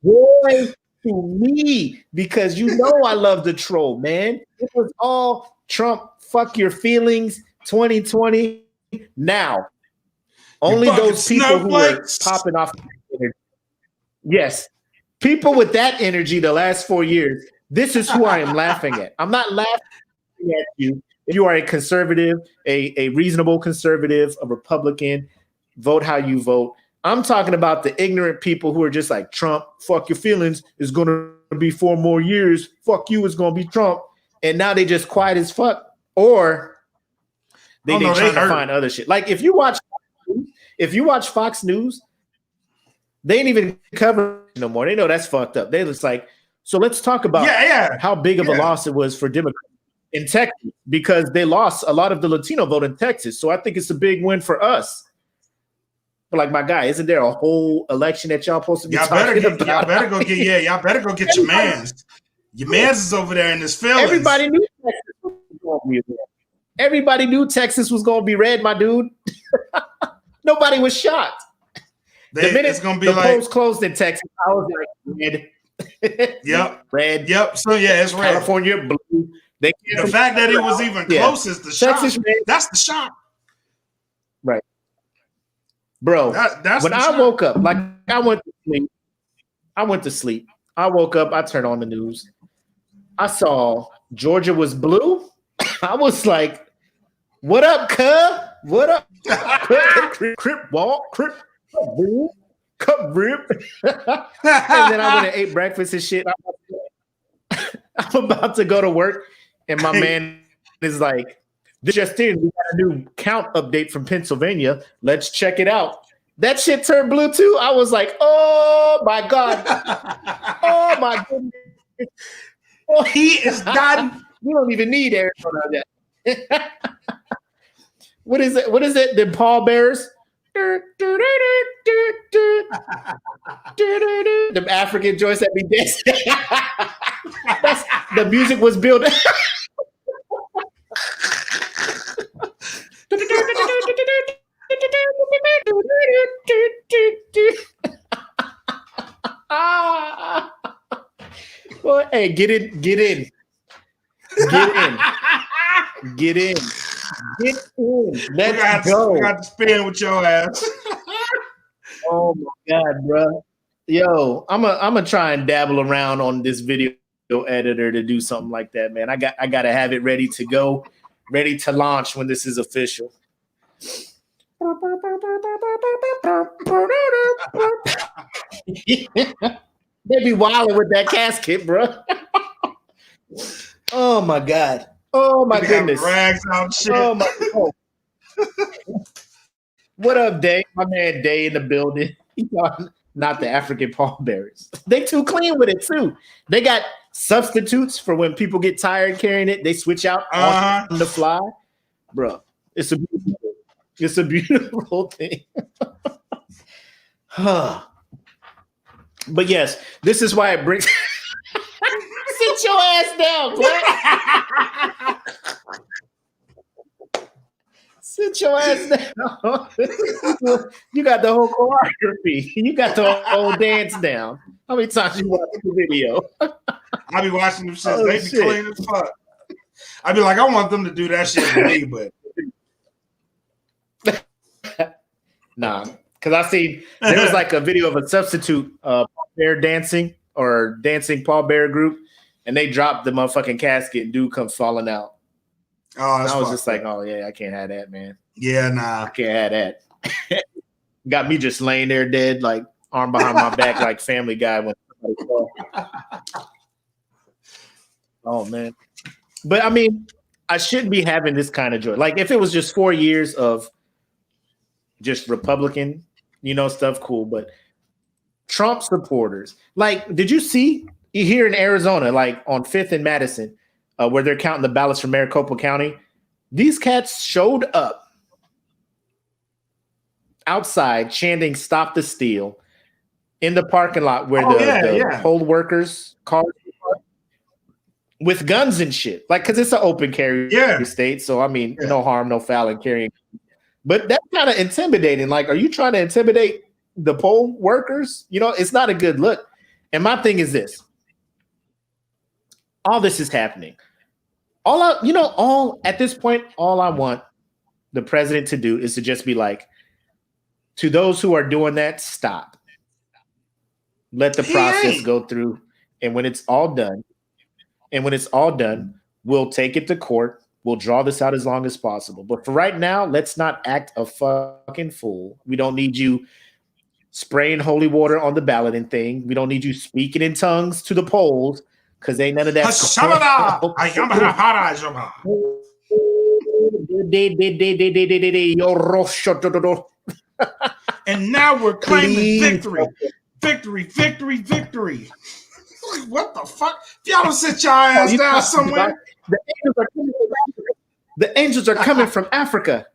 joy to me because you know I love the troll, man. It was all Trump, fuck your feelings, 2020. Now, only those people who were popping off. Yes, people with that energy the last 4 years. This is who I am laughing at. I'm not laughing at you. If you are a conservative, a reasonable conservative, a Republican, vote how you vote. I'm talking about the ignorant people who are just like, Trump, fuck your feelings, is going to be 4 more years. Fuck you, it's going to be Trump. And now they just quiet as fuck. Or they trying to find other shit. Like if you watch Fox News, they ain't even cover no more. They know that's fucked up. They just like, so let's talk about how big of a loss it was for Democrats in Texas because they lost a lot of the Latino vote in Texas. So I think it's a big win for us. But like my guy, isn't there a whole election that y'all supposed to be talking about? Y'all better go get your mans. Your mans is over there in his feelings. Everybody knew Texas was going to be red. Everybody knew Texas was going to be red, my dude. Nobody was shocked. The minute it's gonna be the polls closed in Texas, I was like, red. Yep. Red. Yep. So yeah, it's red. California blue. The fact that it was even close is the shock. That's the shock. Right. Bro, that's when I woke up, like I went to sleep. I woke up, I turned on the news. I saw Georgia was blue. I was like, what up, cuz? What up? Crip walk, crip. Cup rip. And then I went and ate breakfast and shit. I'm about to go to work, and my man is like, "This just in, we got a new count update from Pennsylvania. Let's check it out." That shit turned blue too. I was like, "Oh my god! Oh my goodness! Oh, he is done. We don't even need Arizona yet." What is it? What is it? The pallbearers. The African joints that be dancing. The music was built. Well, hey, get in. Get in. Let's go. We got to spin with your ass. Oh my god, bro. Yo, I'm gonna try and dabble around on this video editor to do something like that, man. I gotta have it ready to go, ready to launch when this is official. They be wilding with that casket, bro. Oh my god. Oh my goodness. Rags out shit. Oh my god. What up, Day? My man Day in the building. Not the African pallbearers. They too clean with it too. They got substitutes for when people get tired carrying it. They switch out on the fly. Bro, it's a beautiful thing. But yes, this is why it brings sit your ass down, Glenn. Sit your ass down. You got the whole choreography. You got the whole dance down. How many times you watch the video? I be watching them shit. They be clean as fuck. I be like, I want them to do that shit to me, but nah. Because I see there was like a video of a substitute pallbearer dancing or dancing pallbearer group, and they dropped the motherfucking casket and dude comes falling out. Oh, I was just like, oh yeah, I can't have that, man. Yeah, nah. I can't have that. Got me just laying there dead, like arm behind my back, like Family Guy when somebody fell. Oh man. But I mean, I shouldn't be having this kind of joy. Like if it was just 4 years of just Republican, stuff, cool. But Trump supporters, like, did you see here in Arizona, like on 5th and Madison, where they're counting the ballots from Maricopa County? These cats showed up outside chanting "Stop the Steal" in the parking lot where the poll workers' cars. with guns and shit, like, because it's an open carry state. So I mean, no harm, no foul in carrying. But that's kind of intimidating. Like, are you trying to intimidate the poll workers? You know, it's not a good look. And my thing is this: all this is happening. At this point, all I want the president to do is to just be like, to those who are doing that, stop. Let the process go through. And when it's all done, we'll take it to court. We'll draw this out as long as possible. But for right now, let's not act a fucking fool. We don't need you spraying holy water on the ballot and thing. We don't need you speaking in tongues to the polls, because ain't none of that. And now we're claiming victory. Victory, victory, victory. What the fuck? Y'all don't sit your ass down somewhere. The angels are coming from Africa. The angels are coming from Africa.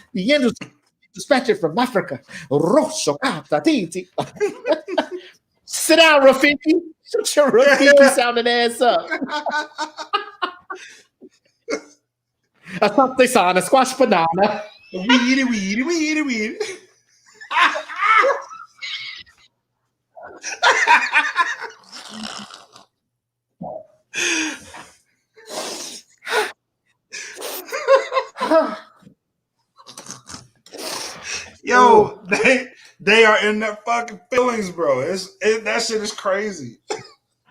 The angels dispatched from Africa. Sit down, Rafiki. Shut your Rafiki sounding ass up. Asante sana, squash banana. Weedy. Yo, they are in their fucking feelings, bro. That shit is crazy.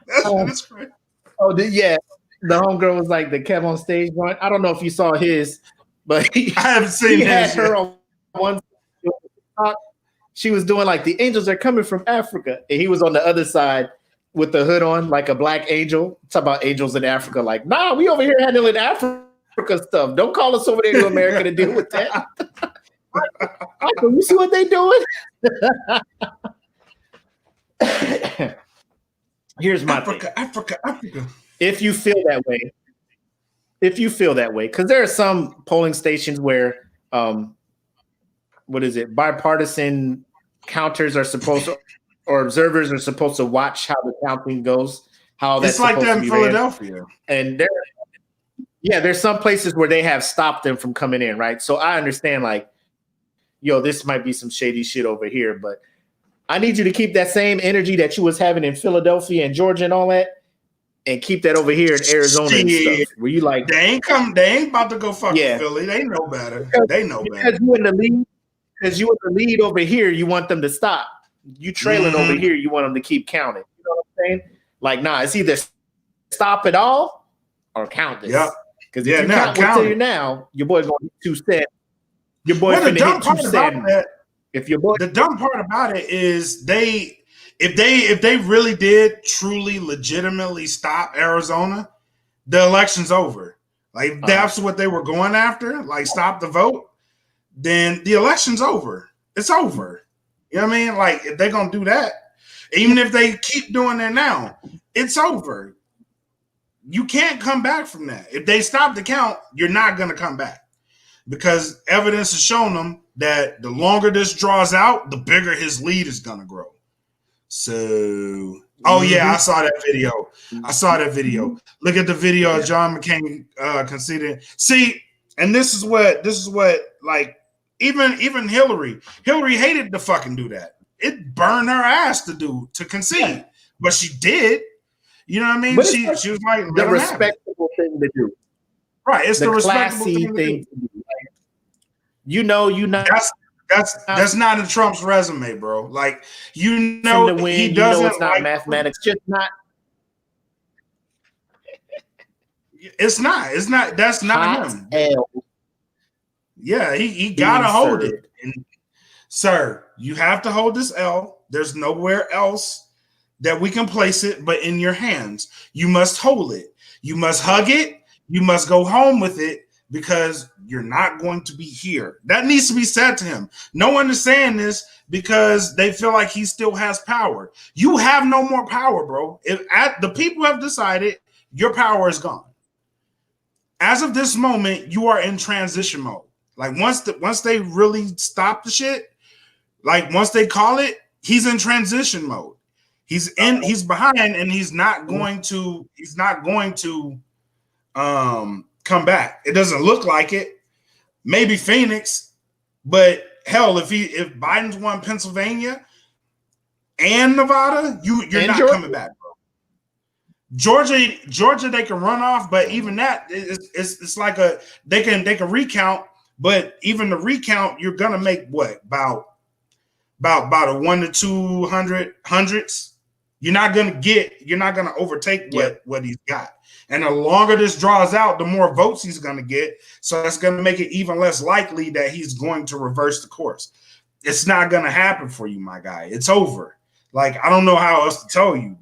That shit is crazy. Oh, yeah. The homegirl was like the Kev on stage one. I don't know if you saw his, but I haven't seen he his. Had her on one. She was doing like the angels are coming from Africa, and he was on the other side with the hood on, like a black angel. Talk about angels in Africa. Like, nah, we over here handling Africa stuff. Don't call us over there to America to deal with that. Michael, you see what they doing? Here's my thing. Africa. If you feel that way, because there are some polling stations where, bipartisan counters are supposed to, or observers are supposed to watch how the counting goes. How that's it's like that in Philadelphia. And there's some places where they have stopped them from coming in, right? So I understand, like, yo, this might be some shady shit over here, but I need you to keep that same energy that you was having in Philadelphia and Georgia and all that, and keep that over here in Arizona and stuff. Where you like, they ain't about to go fuck Philly. They know better. Because you in the lead. Because you in the lead over here, you want them to stop. You trailing over here, you want them to keep counting. You know what I'm saying? Like, nah, it's either stop it all or count this. Yeah. Because if you count what's here now, your boy gonna hit 2 cents. Your boy finna hit 2 cents. If your boy, the dumb part about it is if they really did truly legitimately stop Arizona, the election's over. Like that's what they were going after, like stop the vote, then the election's over. It's over. You know what I mean? Like if they're gonna do that, even if they keep doing that now, it's over. You can't come back from that. If they stop the count, you're not gonna come back. Because evidence has shown them that the longer this draws out, the bigger his lead is gonna grow. So, I saw that video. Look at the video of John McCain conceding. See, and this is what like even Hillary hated to fucking do that. It burned her ass to concede, but she did. You know what I mean? But she was like the respectable thing to do. Right, it's the respectable classy thing to do. You know, that's not in Trump's resume, bro. Like, he doesn't. It's not like mathematics. Just not. It's not. That's not him. L. Yeah, he gotta hold it. And, sir, you have to hold this L. There's nowhere else that we can place it but in your hands. You must hold it. You must hug it. You must go home with it. Because you're not going to be here. That needs to be said to him. No one is saying this because they feel like he still has power. You have no more power, bro. The people have decided your power is gone. As of this moment, you are in transition mode. Like once they really stop the shit, like once they call it, he's in transition mode. He's behind, and he's not going to come back. It doesn't look like it. Maybe Phoenix, but hell, if Biden's won Pennsylvania and Nevada, you're not Georgia? coming back, bro. Georgia, they can run off, but even that it's like they can recount, but even the recount, you're gonna make what about a 1 to 200 hundreds. You're not gonna overtake what he's got. And the longer this draws out, the more votes he's gonna get. So that's gonna make it even less likely that he's going to reverse the course. It's not gonna happen for you, my guy. It's over. Like, I don't know how else to tell you.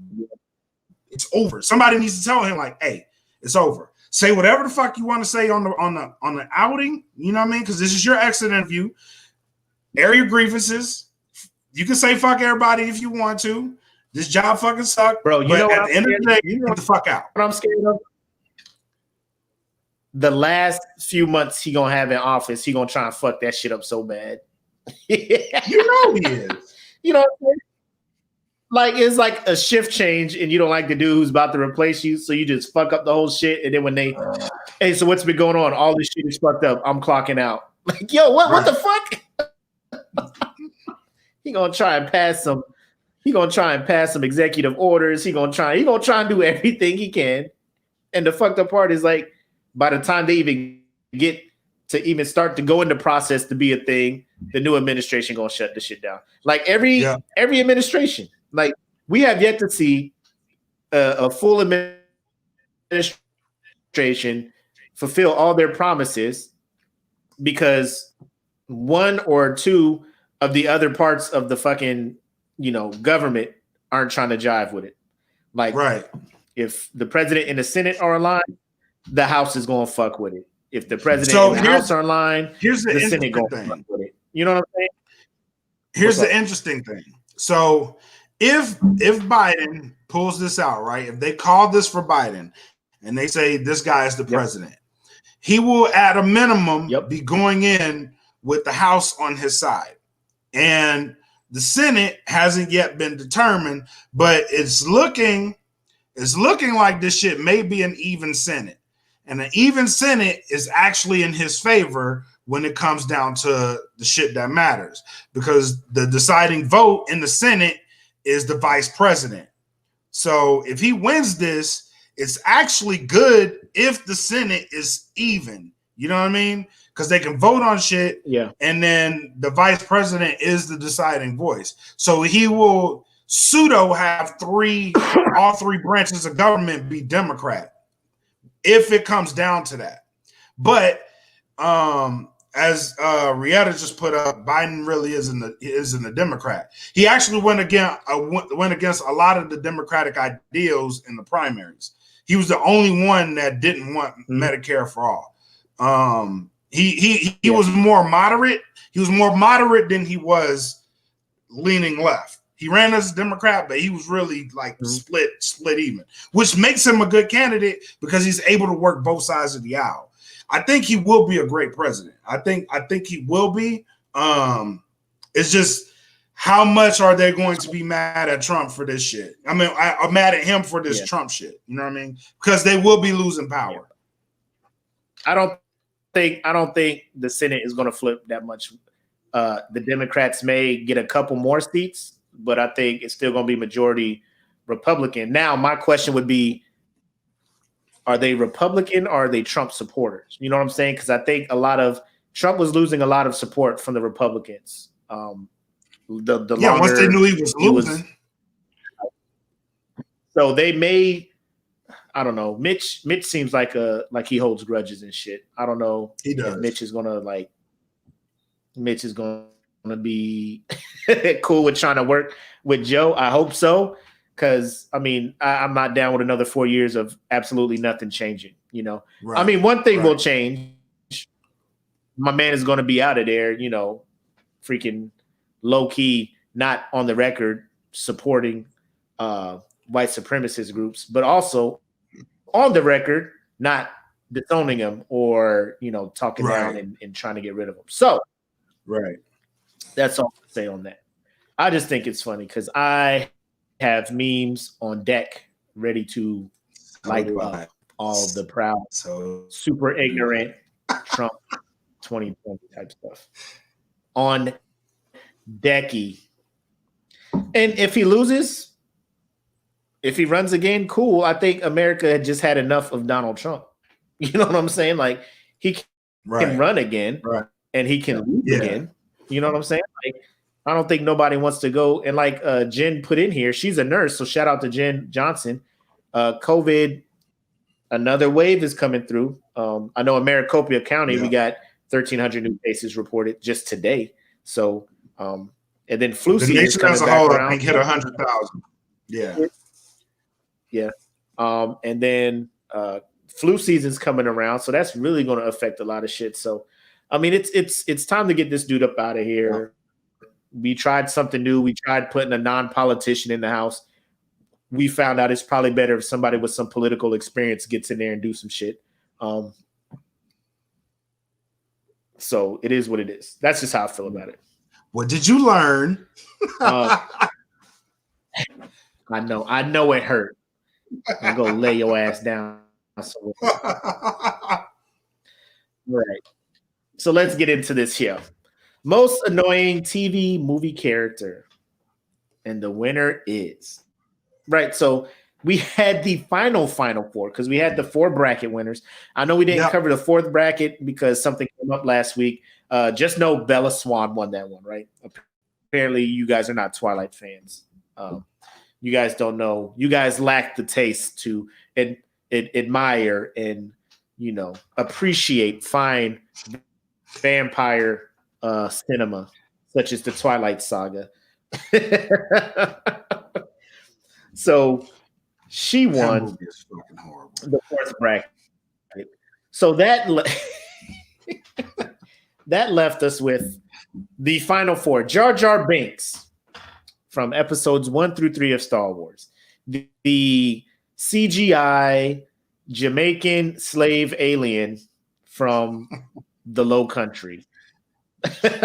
It's over. Somebody needs to tell him, like, hey, it's over. Say whatever the fuck you want to say on the outing. You know what I mean? Because this is your exit interview. Air your grievances. You can say fuck everybody if you want to. This job fucking sucked. Bro, you know at the end of the day, get the fuck out. What I'm scared of? The last few months he gonna have in office, he gonna try and fuck that shit up so bad. You know he is. You know what I'm saying? Like, it's like a shift change, and you don't like the dude who's about to replace you, so you just fuck up the whole shit. And then when they, hey, so what's been going on? All this shit is fucked up. I'm clocking out. Like, yo, what the fuck? He gonna try and pass some. He gonna try and pass some executive orders. He gonna try and do everything he can. And the fucked up part is, like, by the time they even get to even start to go into process to be a thing, the new administration gonna shut the shit down. Like every administration. Like, we have yet to see a full administration fulfill all their promises because one or two of the other parts of the fucking, government aren't trying to jive with it. Like, if the president and the Senate are aligned, the House is going to fuck with it. If the president and the House are aligned, here's the Senate going to fuck with it. You know what I'm saying? Here's the interesting thing. So if Biden pulls this out, right? If they call this for Biden and they say this guy is the president, he will at a minimum be going in with the House on his side. And the Senate hasn't yet been determined, but it's looking like this shit may be an even Senate. And an even Senate is actually in his favor when it comes down to the shit that matters, because the deciding vote in the Senate is the vice president. So if he wins this, it's actually good if the Senate is even. You know what I mean? Because they can vote on shit, and then the vice president is the deciding voice. So he will pseudo have all three branches of government be Democrat if it comes down to that. But as Rietta just put up, Biden really isn't a Democrat. He actually went against a lot of the Democratic ideals in the primaries. He was the only one that didn't want Medicare for all. He was more moderate. He was more moderate than he was leaning left. He ran as a Democrat, but he was really like split even, which makes him a good candidate because he's able to work both sides of the aisle. I think he will be a great president. I think he will be. It's just how much are they going to be mad at Trump for this shit? I mean, I'm mad at him for this Trump shit. You know what I mean? Because they will be losing power. I don't think the Senate is going to flip that much. The Democrats may get a couple more seats, but I think it's still going to be majority Republican. Now, my question would be, are they Republican or are they Trump supporters? You know what I'm saying? Because I think Trump was losing a lot of support from the Republicans. Once they knew he was losing. So they may, I don't know. Mitch seems like he holds grudges and shit. I don't know. He does. If Mitch is gonna be cool with trying to work with Joe. I hope so. Because, I mean, I'm not down with another 4 years of absolutely nothing changing, Right. I mean, one thing will change. My man is going to be out of there, freaking low-key, not on the record, supporting white supremacist groups. But also, on the record, not disowning him or, you know, talking Right. down and trying to get rid of him. So Right. that's all I say on that. I just think it's funny because I have memes on deck ready to light up all the proud, super ignorant Trump 2020 type stuff on decky. And if he loses, if he runs again, cool. I think America had just had enough of Donald Trump. You know what I'm saying? Like he can run again and he can lose again. You know what I'm saying? Like I don't think nobody wants to go. And like Jen put in here, she's a nurse. So shout out to Jen Johnson. COVID, another wave is coming through. I know in Maricopa County, we got 1,300 new cases reported just today. So, and then flu season is coming back around. I think hit 100,000. Yeah. Yeah. And then flu season's coming around. So that's really going to affect a lot of shit. So, I mean, it's time to get this dude up out of here. We tried something new. We tried putting a non-politician in the House. We found out it's probably better if somebody with some political experience gets in there and do some shit. So it is what it is. That's just how I feel about it. What did you learn? I know it hurt. I'm gonna lay your ass down. Right. So let's get into this here. Most annoying TV movie character. And the winner is. Right. So we had the final four because we had the 4 bracket winners. I know we didn't cover the 4th bracket because something came up last week. Just know Bella Swan won that one, right? Apparently you guys are not Twilight fans. You guys don't know. You guys lack the taste to admire and, you know, appreciate fine vampire cinema, such as the Twilight Saga. So she won the 4th bracket. So that that left us with the final 4. Jar Jar Binks from episodes 1 through 3 of Star Wars. The CGI Jamaican slave alien from the Low Country. Shit.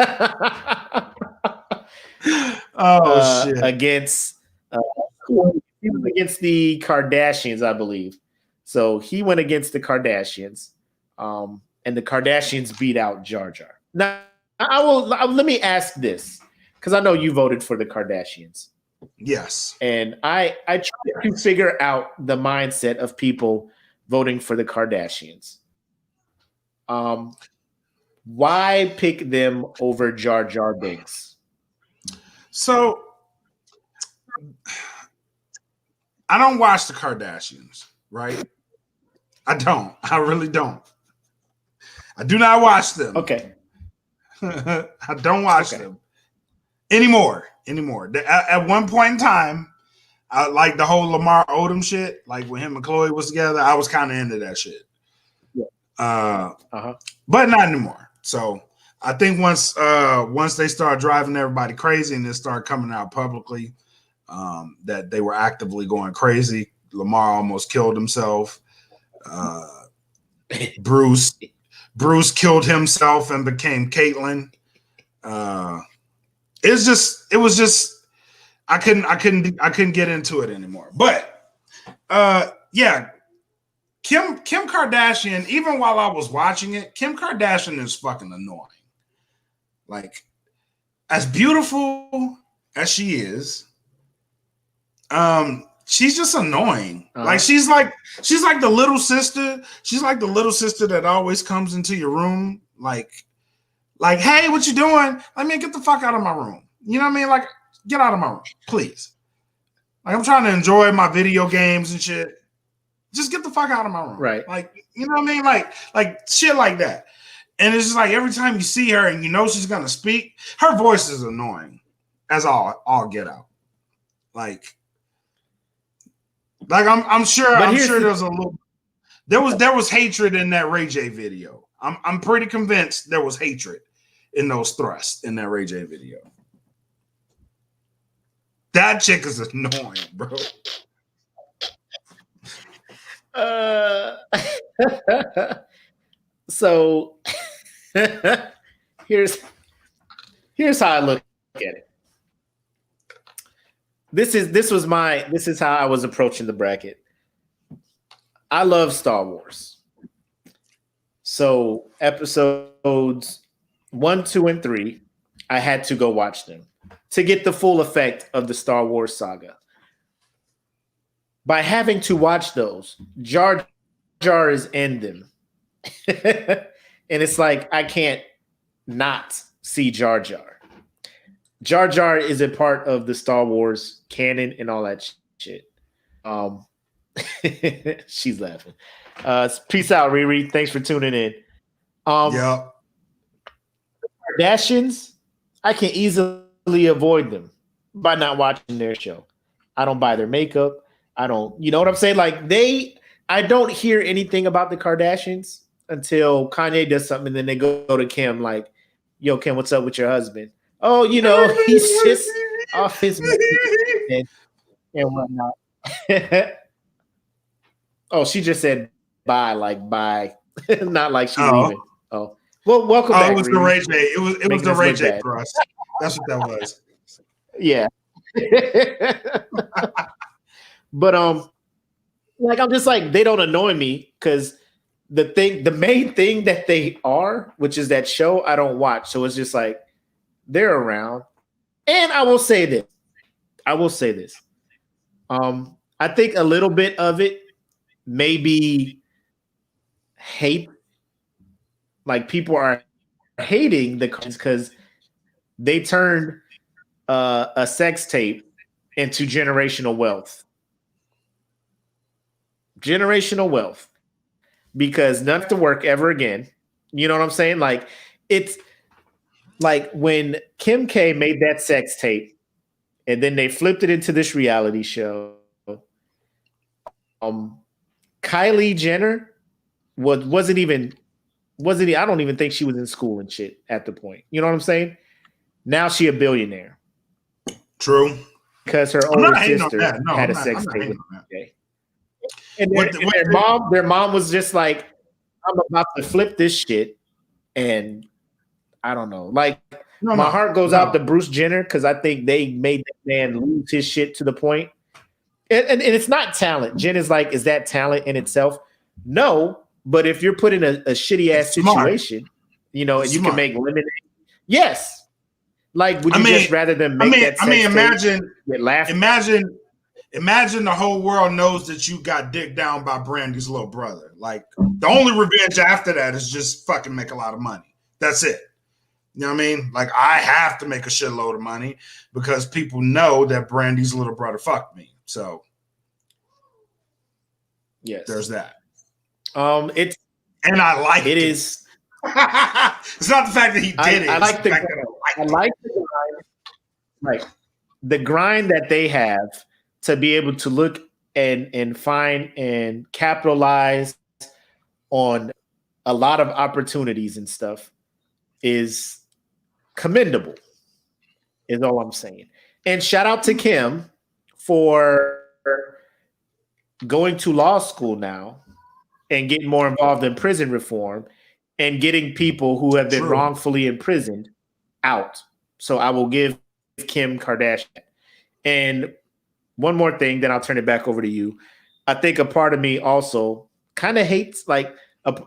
Against he was against the Kardashians, I believe. So he went against the Kardashians, and the Kardashians beat out Jar Jar. Now, let me ask this, because I know you voted for the Kardashians. Yes. And I tried to figure out the mindset of people voting for the Kardashians. Why pick them over Jar Jar Binks? So I don't watch the Kardashians, right? I don't. I really don't. I do not watch them. Okay. I don't watch them anymore. At one point in time, I like the whole Lamar Odom shit. Like when him and Chloe was together, I was kind of into that shit. Yeah. But not anymore. So I think once they start driving everybody crazy and they start coming out publicly that they were actively going crazy, Lamar almost killed himself. Bruce killed himself and became Caitlyn. It was just I couldn't get into it anymore. But yeah, Kim Kardashian, even while I was watching it, Kim Kardashian is fucking annoying. Like, as beautiful as she is, she's just annoying. Like she's like the little sister. She's like the little sister that always comes into your room, like, hey, what you doing? Let me get the fuck out of my room. You know what I mean? Like, get out of my room, please. Like, I'm trying to enjoy my video games and shit. Just get the fuck out of my room. Right. Like, you know what I mean? Like shit like that. And it's just like every time you see her and you know she's gonna speak, her voice is annoying as all get out. Like I'm sure there was hatred in that Ray J video. I'm pretty convinced there was hatred in those thrusts in that Ray J video. That chick is annoying, bro. So here's how I look at it. This is how I was approaching the bracket. I love Star Wars. So episodes 1, 2, and 3, I had to go watch them to get the full effect of the Star Wars saga. By having to watch those, Jar Jar is in them. And it's like, I can't not see Jar Jar. Jar Jar is a part of the Star Wars canon and all that shit. She's laughing. Peace out, Riri. Thanks for tuning in. Yep. Kardashians, I can easily avoid them by not watching their show. I don't buy their makeup. I don't, you know what I'm saying? Like I don't hear anything about the Kardashians until Kanye does something, and then they go to Kim like, yo, Kim, what's up with your husband? Oh, you know, he's just off his and whatnot. Oh, she just said bye, like bye. Not like she's leaving. Oh. Well, welcome back. It was the Ray J. It was the Ray J for us. That's what that was. Yeah. But like I'm just like, they don't annoy me because the main thing that they are, which is that show, I don't watch. So it's just like they're around. And I will say this. I think a little bit of it maybe hate. Like people are hating the because they turned a sex tape into generational wealth. Generational wealth. Because none have to work ever again. You know what I'm saying? Like it's like when Kim K made that sex tape and then they flipped it into this reality show. Kylie Jenner wasn't I don't even think she was in school and shit at the point. You know what I'm saying? Now she a billionaire. True. Because her older sister had a sex tape with Jay. And their mom was just like, I'm about to flip this shit. And I don't know. Like my heart goes out to Bruce Jenner because I think they made that man lose his shit to the point. And it's not talent. Jen is like, is that talent in itself? No. But if you're put in a shitty ass situation, you know, and you can make lemonade. Yes. Like, would you just rather than make that imagine the whole world knows that you got dicked down by Brandy's little brother. Like, the only revenge after that is just fucking make a lot of money. That's it. You know what I mean? Like, I have to make a shitload of money because people know that Brandy's little brother fucked me. So, yes, there's that. It's and I like it. Is it's not the fact that he did it. I like the grind. Like the grind that they have to be able to look and find and capitalize on a lot of opportunities and stuff is commendable, is all I'm saying. And shout out to Kim for going to law school now and getting more involved in prison reform and getting people who have been wrongfully imprisoned out. So I will give Kim Kardashian. And one more thing, then I'll turn it back over to you. I think a part of me also kind of hates, like,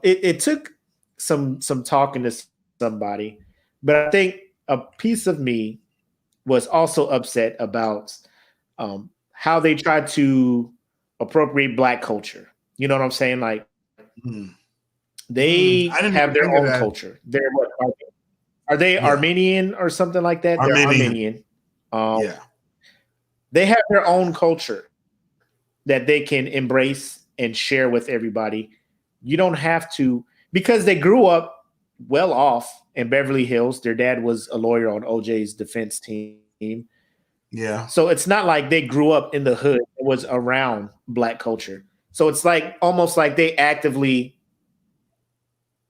it took some talking to somebody, but I think a piece of me was also upset about how they tried to appropriate Black culture. You know what I'm saying? Like, they have their own culture. They're what are they Armenian or something like that? They're Armenian. Yeah. They have their own culture that they can embrace and share with everybody. You don't have to, because they grew up well off in Beverly Hills. Their dad was a lawyer on OJ's defense team. Yeah. So it's not like they grew up in the hood. It was around Black culture. So it's like almost like they actively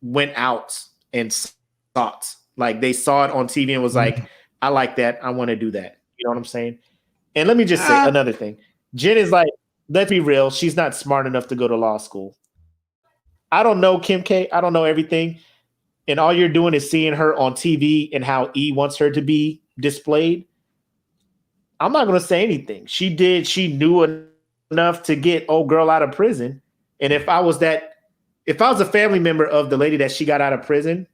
went out and sought. Like they saw it on TV and was like, I like that. I want to do that. You know what I'm saying? And let me just say another thing. Jen is like, let's be real. She's not smart enough to go to law school. I don't know Kim K. I don't know everything. And all you're doing is seeing her on TV and how E wants her to be displayed. I'm not going to say anything. She knew enough to get old girl out of prison. And if I was a family member of the lady that she got out of prison,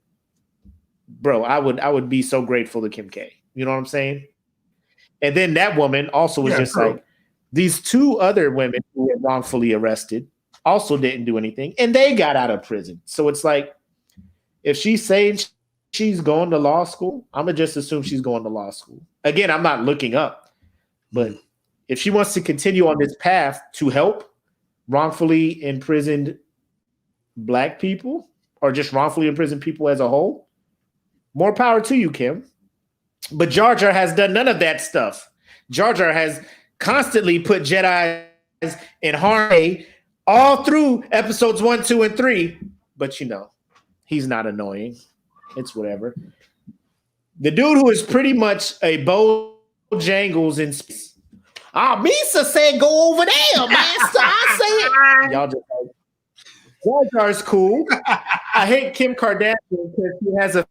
bro, I would be so grateful to Kim K. You know what I'm saying? And then that woman also was just true. Like, these two other women who were wrongfully arrested also didn't do anything, and they got out of prison. So it's like, if she's saying she's going to law school, I'm going to just assume she's going to law school. Again, I'm not looking up, but if she wants to continue on this path to help wrongfully imprisoned Black people or just wrongfully imprisoned people as a whole, more power to you, Kim. But Jar Jar has done none of that stuff. Jar Jar has constantly put Jedis in harmony all through episodes 1, 2, and 3. But he's not annoying. It's whatever. The dude who is pretty much a Bojangles in space. Misa said go over there, man. So I say it. Y'all just like, Jar Jar's cool. I hate Kim Kardashian because she has a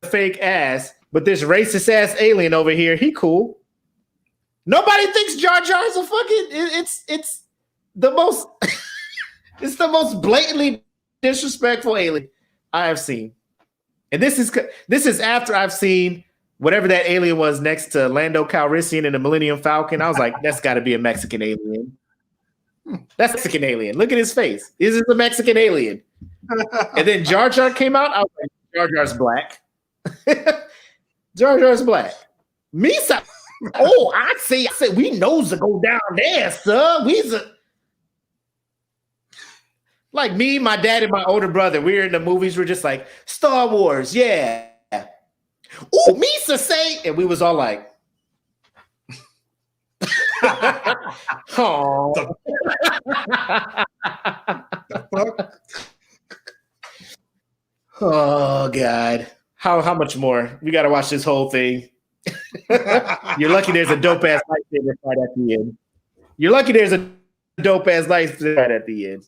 fake ass, but this racist ass alien over here, he cool. Nobody thinks Jar Jar is a fucking. It's the most. It's the most blatantly disrespectful alien I have seen, and this is after I've seen whatever that alien was next to Lando Calrissian in the Millennium Falcon. I was like, that's got to be a Mexican alien. That's a Mexican alien. Look at his face. This is a Mexican alien. And then Jar Jar came out. I was like, Jar Jar's black. Jar Jar's black. Misa. Oh, I see. I said we knows to go down there, sir. Like me, my dad, and my older brother. We were in the movies. We're just like Star Wars, yeah. Oh, Misa say, and we was all like, oh. The fuck? Oh God. How much more? We gotta watch this whole thing. You're lucky there's a dope ass lightsaber fight at the end. You're lucky there's a dope ass lightsaber fight at the end.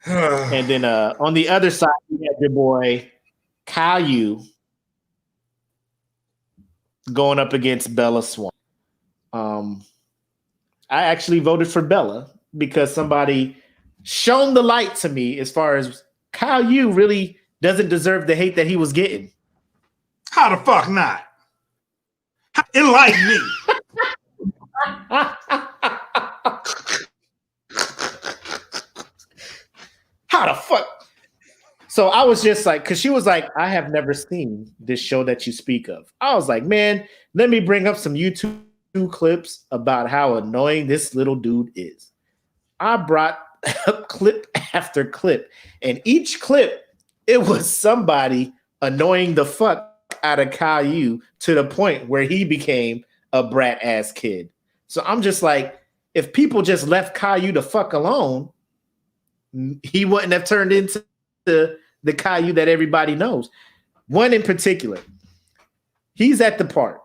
And then on the other side, you have your boy Caillou going up against Bella Swan. I actually voted for Bella because somebody shone the light to me as far as Caillou really doesn't deserve the hate that he was getting. How the fuck not? Enlighten me. How the fuck? So I was just like, because she was like, I have never seen this show that you speak of. I was like, man, let me bring up some YouTube clips about how annoying this little dude is. I brought up clip after clip, and each clip, it was somebody annoying the fuck out of Caillou to the point where he became a brat ass kid. So I'm just like, if people just left Caillou the fuck alone, he wouldn't have turned into the Caillou that everybody knows. One in particular, he's at the park.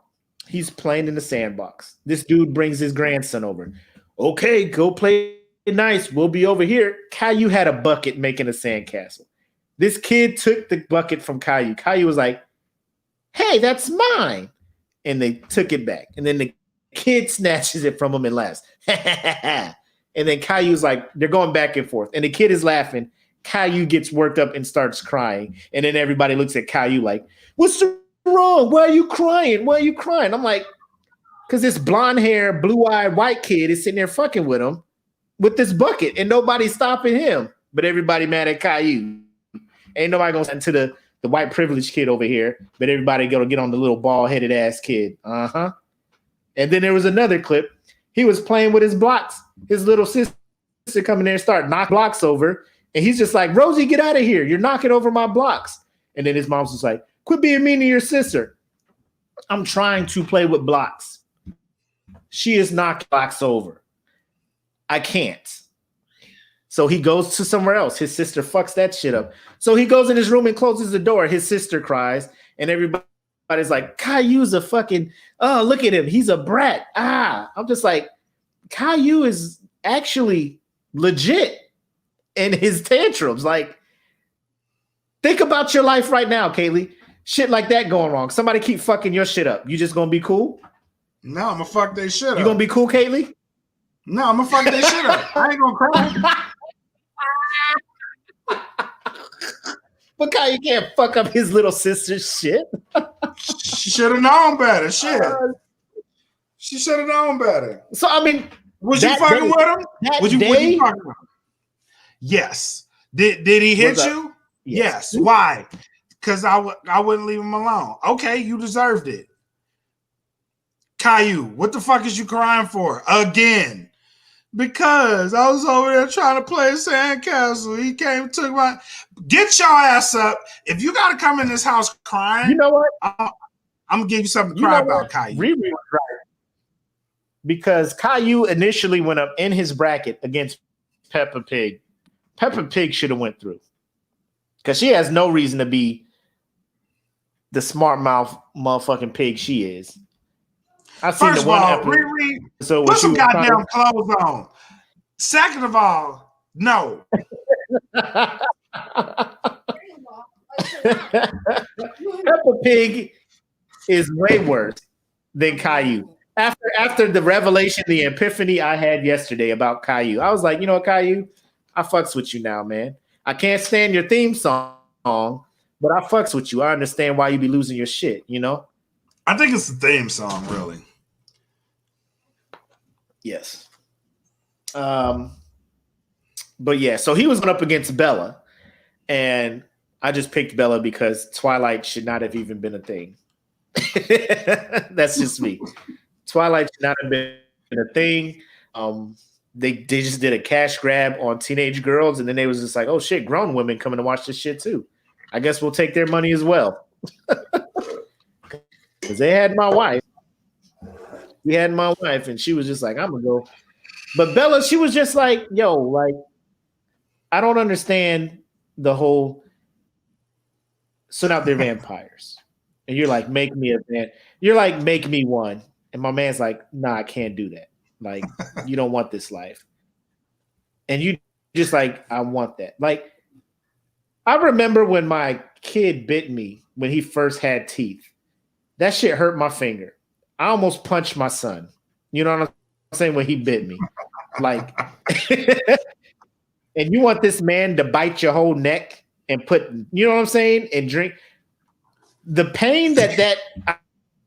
He's playing in the sandbox. This dude brings his grandson over. Okay, go play nice. We'll be over here. Caillou had a bucket making a sandcastle. This kid took the bucket from Caillou. Caillou was like, hey, that's mine. And they took it back. And then the kid snatches it from him and laughs. And then Caillou's like, they're going back and forth. And the kid is laughing. Caillou gets worked up and starts crying. And then everybody looks at Caillou like, what's wrong? Why are you crying? Why are you crying? I'm like, because this blonde hair, blue-eyed white kid is sitting there fucking with him with this bucket. And nobody's stopping him. But everybody mad at Caillou. Ain't nobody going to send to the white privileged kid over here. But everybody going to get on the little bald-headed ass kid. Uh-huh. And then there was another clip. He was playing with his blocks. His little sister come in there and start knock blocks over. And he's just like, Rosie, get out of here. You're knocking over my blocks. And then his mom's just like, quit being mean to your sister. I'm trying to play with blocks. She is knocking blocks over. I can't. So he goes to somewhere else. His sister fucks that shit up. So he goes in his room and closes the door. His sister cries. And everybody everybody's like, Caillou's a fucking, oh, look at him. He's a brat. I'm just like, Caillou is actually legit in his tantrums. Like, think about your life right now, Kaylee. Shit like that going wrong. Somebody keep fucking your shit up. You just gonna be cool? No, I'm gonna fuck their shit up. You gonna be cool, Kaylee? No, I'm gonna fuck their shit up. I ain't gonna cry. But Caillou can't fuck up his little sister's shit. She should have known better. Shit. She should have known better. So I mean, was you fucking with him? Was you fucking with him? Yes. Did he hit you? Yes. Why? Because I wouldn't leave him alone. Okay, you deserved it. Caillou, what the fuck is you crying for? Again. Because I was over there trying to play sandcastle. He came and took my... Get your ass up. If you got to come in this house crying... You know what? I'm going to give you something to cry about, Caillou. Riri was right. Because Caillou initially went up in his bracket against Peppa Pig. Peppa Pig should have went through. Because she has no reason to be the smart mouth motherfucking pig she is. I've seen First the one of all, Riri, put some goddamn clothes on. Second of all, no. Peppa Pig is way worse than Caillou. After the revelation, the epiphany I had yesterday about Caillou, I was like, you know what, Caillou? I fucks with you now, man. I can't stand your theme song, but I fucks with you. I understand why you be losing your shit, you know? I think it's the theme song, really. Yes. But yeah, so he was going up against Bella, and I just picked Bella because Twilight should not have even been a thing. That's just me. Twilight should not have been a thing. They just did a cash grab on teenage girls, and then they was just like, oh shit, grown women coming to watch this shit too. I guess we'll take their money as well. Because they had my wife. We had my wife, and she was just like, I'm gonna go. But Bella, she was just like, yo, like, I don't understand the whole, so now they're vampires. And you're like, make me a man. You're like, make me one. And my man's like, nah, I can't do that. Like, you don't want this life. And you just like, I want that. Like, I remember when my kid bit me when he first had teeth. That shit hurt my finger. I almost punched my son. You know what I'm saying? When he bit me. Like, and you want this man to bite your whole neck and put, you know what I'm saying? And drink. The pain that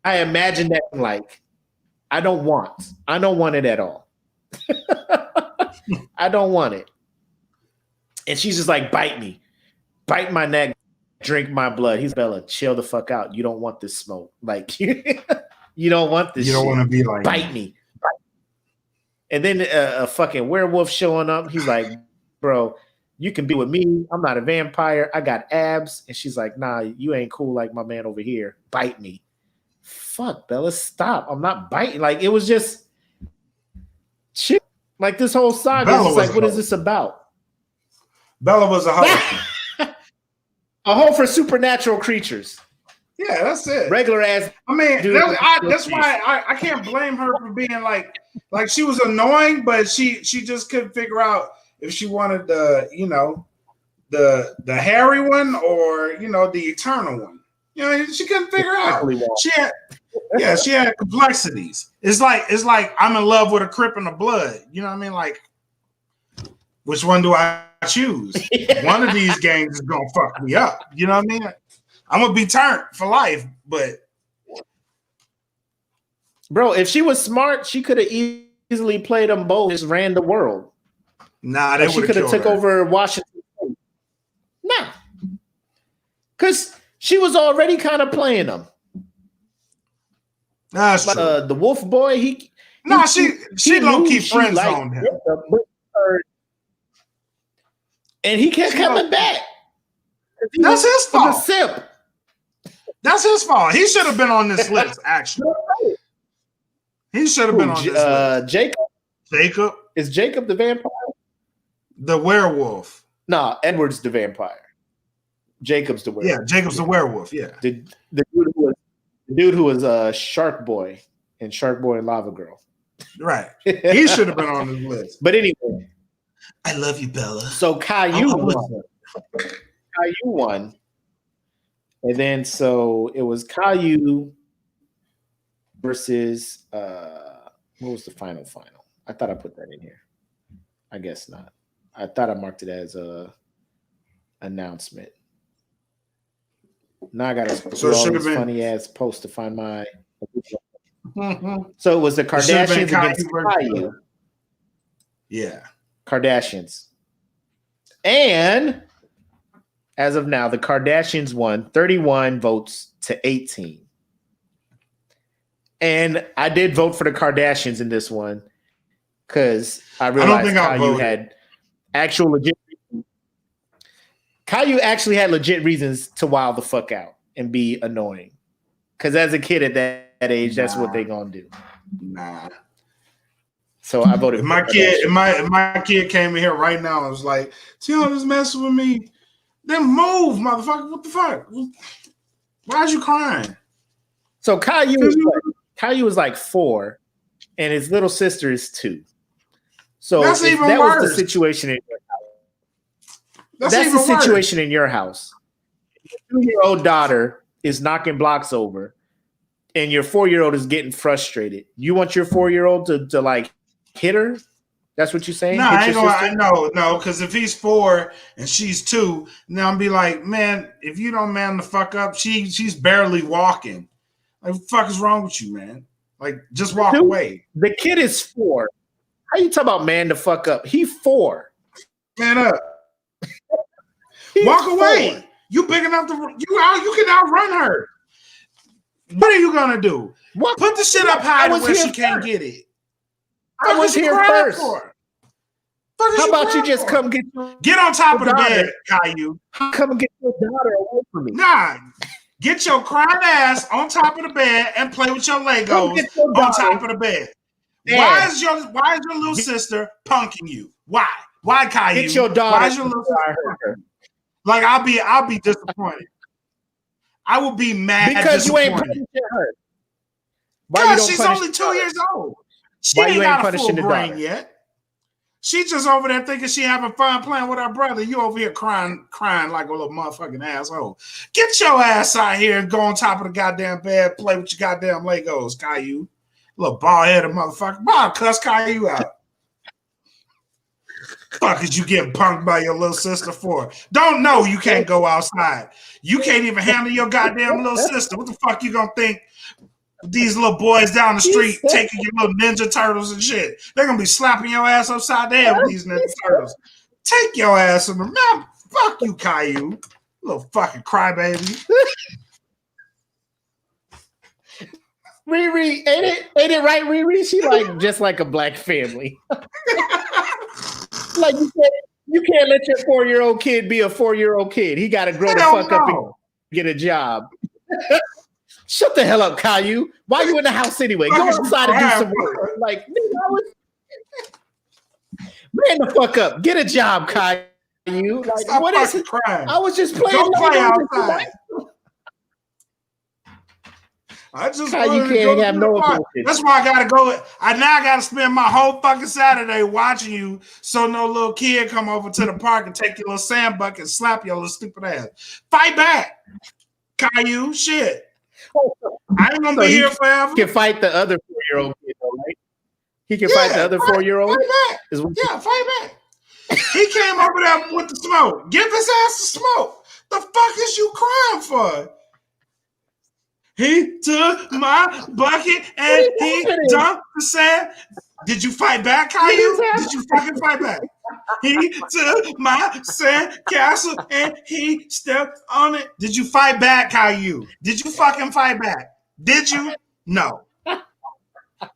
I imagine that like, I don't want it at all. I don't want it. And she's just like, bite me, bite my neck, drink my blood. He's Bella, chill the fuck out. You don't want this smoke. Like, you don't want this. You don't want to be like, bite me. And then a fucking werewolf showing up. He's like, bro, you can be with me. I'm not a vampire. I got abs. And she's like, nah, you ain't cool like my man over here. Bite me. Fuck, Bella, stop. I'm not biting. Like, it was just shit. Like, this whole saga is like, what is this about? Bella was a hoe. A hoe for supernatural creatures. Yeah, that's it. Regular ass. I mean, that's why I can't blame her for being like she was annoying, but she just couldn't figure out if she wanted the, you know, the hairy one or, you know, the eternal one. You know, she couldn't figure out. She had complexities. It's like I'm in love with a Crip and a Blood. You know what I mean? Like, which one do I choose? One of these games is gonna fuck me up. You know what I mean? I'm gonna be turned for life. But bro, if she was smart, she could have easily played them both. Just ran the world. Nah, they she could have took over Washington State. Nah, because she was already kind of playing them. That's true. The Wolf Boy, she low key friend zoned him, and he kept coming back. That's his fault. A simp. That's his fault. He should have been on this list. Actually, he should have been on this list. Jacob is Jacob the vampire? The werewolf. No, Edward's the vampire. Jacob's the werewolf. Yeah, Jacob's the werewolf. Yeah. The dude who was The dude who was Shark Boy and Shark Boy and Lava Girl. Right. He should have been on this list. But anyway. I love you, Bella. So Caillou won. Caillou won. And then so it was Caillou versus what was the final? I thought I put that in here. I guess not. I thought I marked it as a announcement. Now I gotta do all these funny ass posts to find my. So it was the Kardashians against Caillou. Yeah, Kardashians. And as of now, the Kardashians won 31 votes to 18. And I did vote for the Kardashians in this one because I realized Caillou had actual legit reasons. Caillou actually had legit reasons to wild the fuck out and be annoying. Because as a kid at that age, that's what they gonna do. Nah. So I voted. If my kid came in here right now and was like, "Tell this messing with me," then move, motherfucker. What the fuck? Why'd you crying? So Caillou was like 4, and his little sister is 2. So that's if even that worse. was the situation in your house. That's the situation in your house. Your 2-year-old daughter is knocking blocks over, and your 4-year-old is getting frustrated. You want your 4-year-old to like hit her? That's what you're saying? No, I ain't gonna. No, because if he's 4 and she's 2, now I'm be like, man, if you don't man the fuck up, she's barely walking. Like, what the fuck is wrong with you, man? Like, just walk away. The kid is 4. How you talk about man the fuck up? He 4. Man up. Walk away. You big enough to you can outrun her. What are you gonna do? What? Put the shit up high to where she can't get it. I was here first. How about you just come get on top of the bed, Caillou? Come and get your daughter away from me. Nah. Get your crying ass on top of the bed and play with your Legos on top of the bed. Damn. Why is your little sister punking you? Why? Why, Caillou? Get your daughter. Why is your little sister? Like, I'll be disappointed. I will be mad because you ain't punishing her. Because she's only 2 years old. She ain't got a full brain yet. She just over there thinking she having fun playing with her brother. You over here crying like a little motherfucking asshole. Get your ass out here and go on top of the goddamn bed, play with your goddamn Legos, Caillou. Little bald-headed motherfucker. I'll cuss Caillou out. Fuck is you getting punked by your little sister for? Don't know you can't go outside. You can't even handle your goddamn little sister. What the fuck you gonna think? These little boys down the street taking your little Ninja Turtles and shit. They're gonna be slapping your ass upside the head with these Ninja Turtles. Take your ass in the mouth. Fuck you, Caillou. Little fucking crybaby. Riri, ain't it right, Riri? She like just like a black family. Like you can't let your 4-year-old kid be a 4-year-old kid. He got to grow the fuck up and get a job. Shut the hell up, Caillou. Why are you in the house anyway? Go outside and do some work. Like, man, the fuck up. Get a job, Caillou. Like, stop what is it? Crying. I was just playing. Go play outside. I just you can't have no emotion. That's why I gotta go. I gotta spend my whole fucking Saturday watching you, so no little kid come over to the park and take your little sand bucket and slap your little stupid ass. Fight back, Caillou. Shit. I ain't gonna be here forever. He can fight the other 4-year-old kid, right? He can fight the other 4-year-old. Fight back. Fight back. He came over there with the smoke. Give his ass the smoke. The fuck is you crying for? He took my bucket and he dumped the sand. Did you fight back, Caillou? Did you fucking fight back? He took my sand castle and he stepped on it. Did you fight back, Caillou? Did you fucking fight back? Did you? No.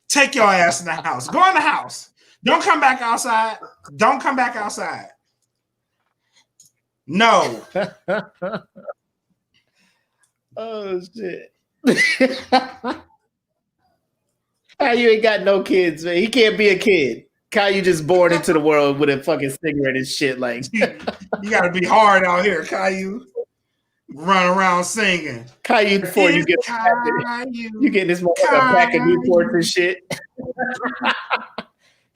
Take your ass in the house. Go in the house. Don't come back outside. Don't come back outside. No. Oh, shit. Caillou ain't got no kids, man. He can't be a kid. Caillou just born into the world with a fucking cigarette and shit. Like you gotta be hard out here, Caillou. run around singing. Caillou before you get you get this motherfucker pack of Newports and shit.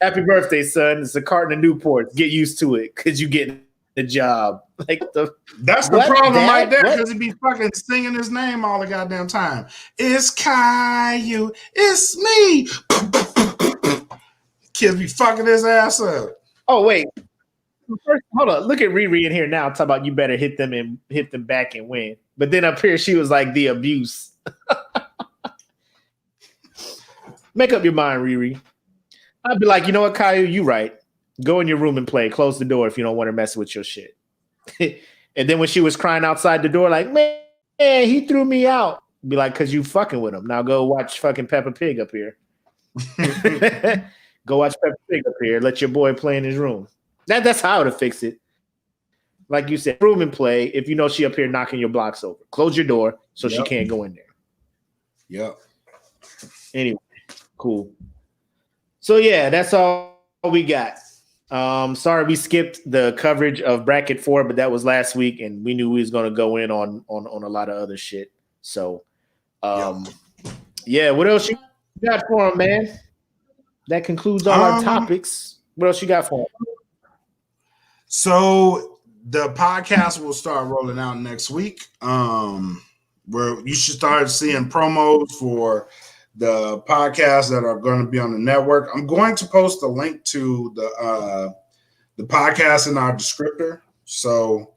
Happy birthday, son. It's a carton of Newports. Get used to it because you get the job. That's the problem right there, because he be fucking singing his name all the goddamn time. It's Caillou. It's me. Kids be fucking his ass up. Oh, wait. First, hold on. Look at Riri in here now. Talk about you better hit them back and win. But then up here, she was like the abuse. Make up your mind, Riri. I'd be like, you know what, Caillou, you right. Go in your room and play. Close the door if you don't want her messing with your shit. And then when she was crying outside the door, like, man, he threw me out. Be like, because you fucking with him. Now go watch fucking Peppa Pig up here. Go watch Peppa Pig up here. Let your boy play in his room. That's how to fix it. Like you said, room and play. If you know she up here knocking your blocks over, close your door so she can't go in there. Yep. Anyway, cool. So yeah, that's all we got. Sorry we skipped the coverage of bracket 4, but that was last week, and we knew we was gonna go in on a lot of other shit. So, yeah. What else you got for him, man? That concludes all our topics. What else you got for him? So the podcast will start rolling out next week. Where you should start seeing promos for the podcasts that are going to be on the network. I'm going to post a link to the podcast in our descriptor. So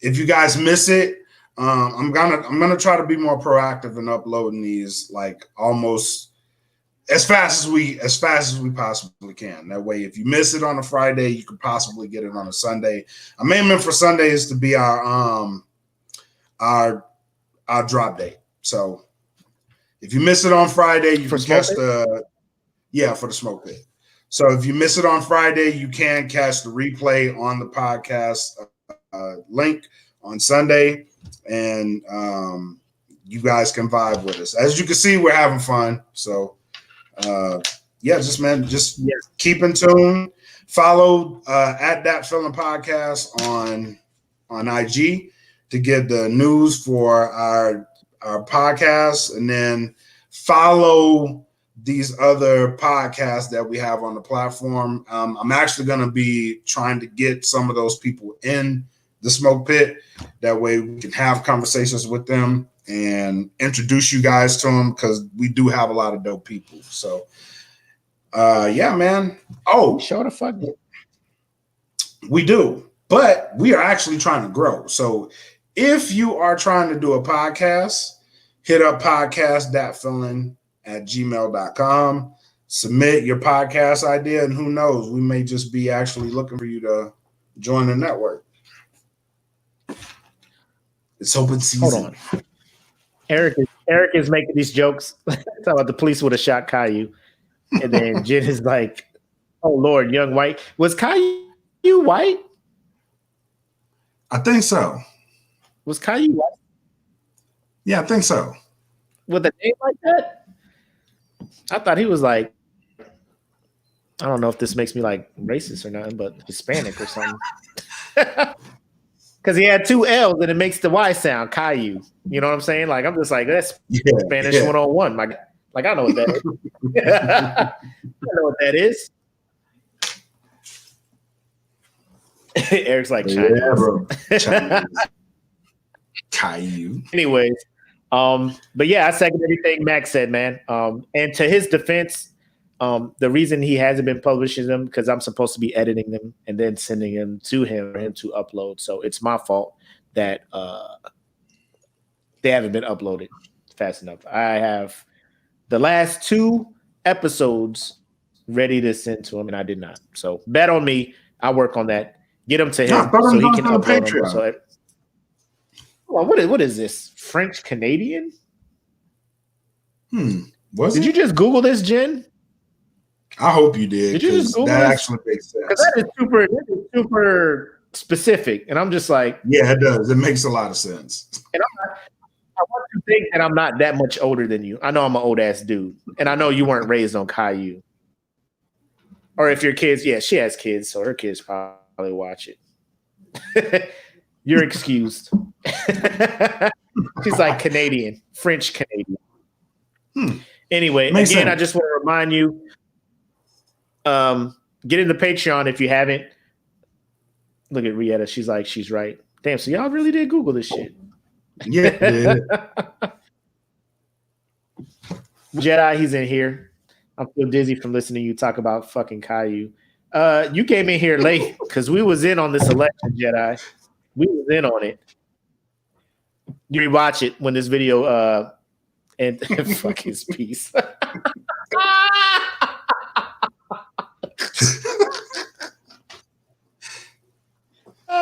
if you guys miss it, I'm gonna try to be more proactive in uploading these, like almost as fast as we possibly can. That way, if you miss it on a Friday, you could possibly get it on a Sunday. I'm aiming for Sundays to be our drop date. So if you miss it on Friday, you can catch for the Smoke Pit. So if you miss it on Friday, you can catch the replay on the podcast link on Sunday, and you guys can vibe with us. As you can see, we're having fun. So just keep in tune. Follow at That Feeling Podcast on IG to get the news for our podcast, and then follow these other podcasts that we have on the platform. I'm actually going to be trying to get some of those people in the Smoke Pit. That way we can have conversations with them and introduce you guys to them, because we do have a lot of dope people. So, yeah, man. Oh, show the fuck. We do, but we are actually trying to grow. So if you are trying to do a podcast, hit up podcast.feeling@gmail.com. Submit your podcast idea, and who knows, we may just be actually looking for you to join the network. It's open season. Hold on. Eric is making these jokes. Talking about the police would have shot Caillou. And then Jen is like, oh, Lord, young white. Was Caillou white? I think so. Was Caillou white? Yeah, I think so. With a name like that? I thought he was like, I don't know if this makes me like racist or nothing, but Hispanic or something. Because he had 2 L's and it makes the Y sound, Caillou. You know what I'm saying? Like, I'm just like, that's Spanish 101. Like, I know what that is. I know what that is. Eric's like, Chinese. Yeah, bro. Chinese. Caillou. Anyways, but yeah, I second everything Makk said, man. And to his defense, the reason he hasn't been publishing them, because I'm supposed to be editing them and then sending them to him for him to upload. So it's my fault that they haven't been uploaded fast enough. I have the last 2 episodes ready to send to him, and I did not. So bet on me. I'll work on that. Get them to him so he can upload them. So what is this? French Canadian? Did you just Google this, Jen? I hope you did. Did you just Google that this? Actually makes sense. Because that is super specific, and I'm just like, yeah, it does. It makes a lot of sense. And I want to think that I'm not that much older than you. I know I'm an old ass dude, and I know you weren't raised on Caillou. Or if your kids, she has kids, so her kids probably watch it. You're excused. She's like Canadian, French Canadian. Anyway, Makes again, sense. I just want to remind you, get into Patreon if you haven't. Look at Rietta. She's like, she's right. Damn, so y'all really did Google this shit. Yeah, dude. Jedi, he's in here. I'm still dizzy from listening to you talk about fucking Caillou. You came in here late because we was in on this election, Jedi. We was in on it. You rewatch it when this video and fuck his piece.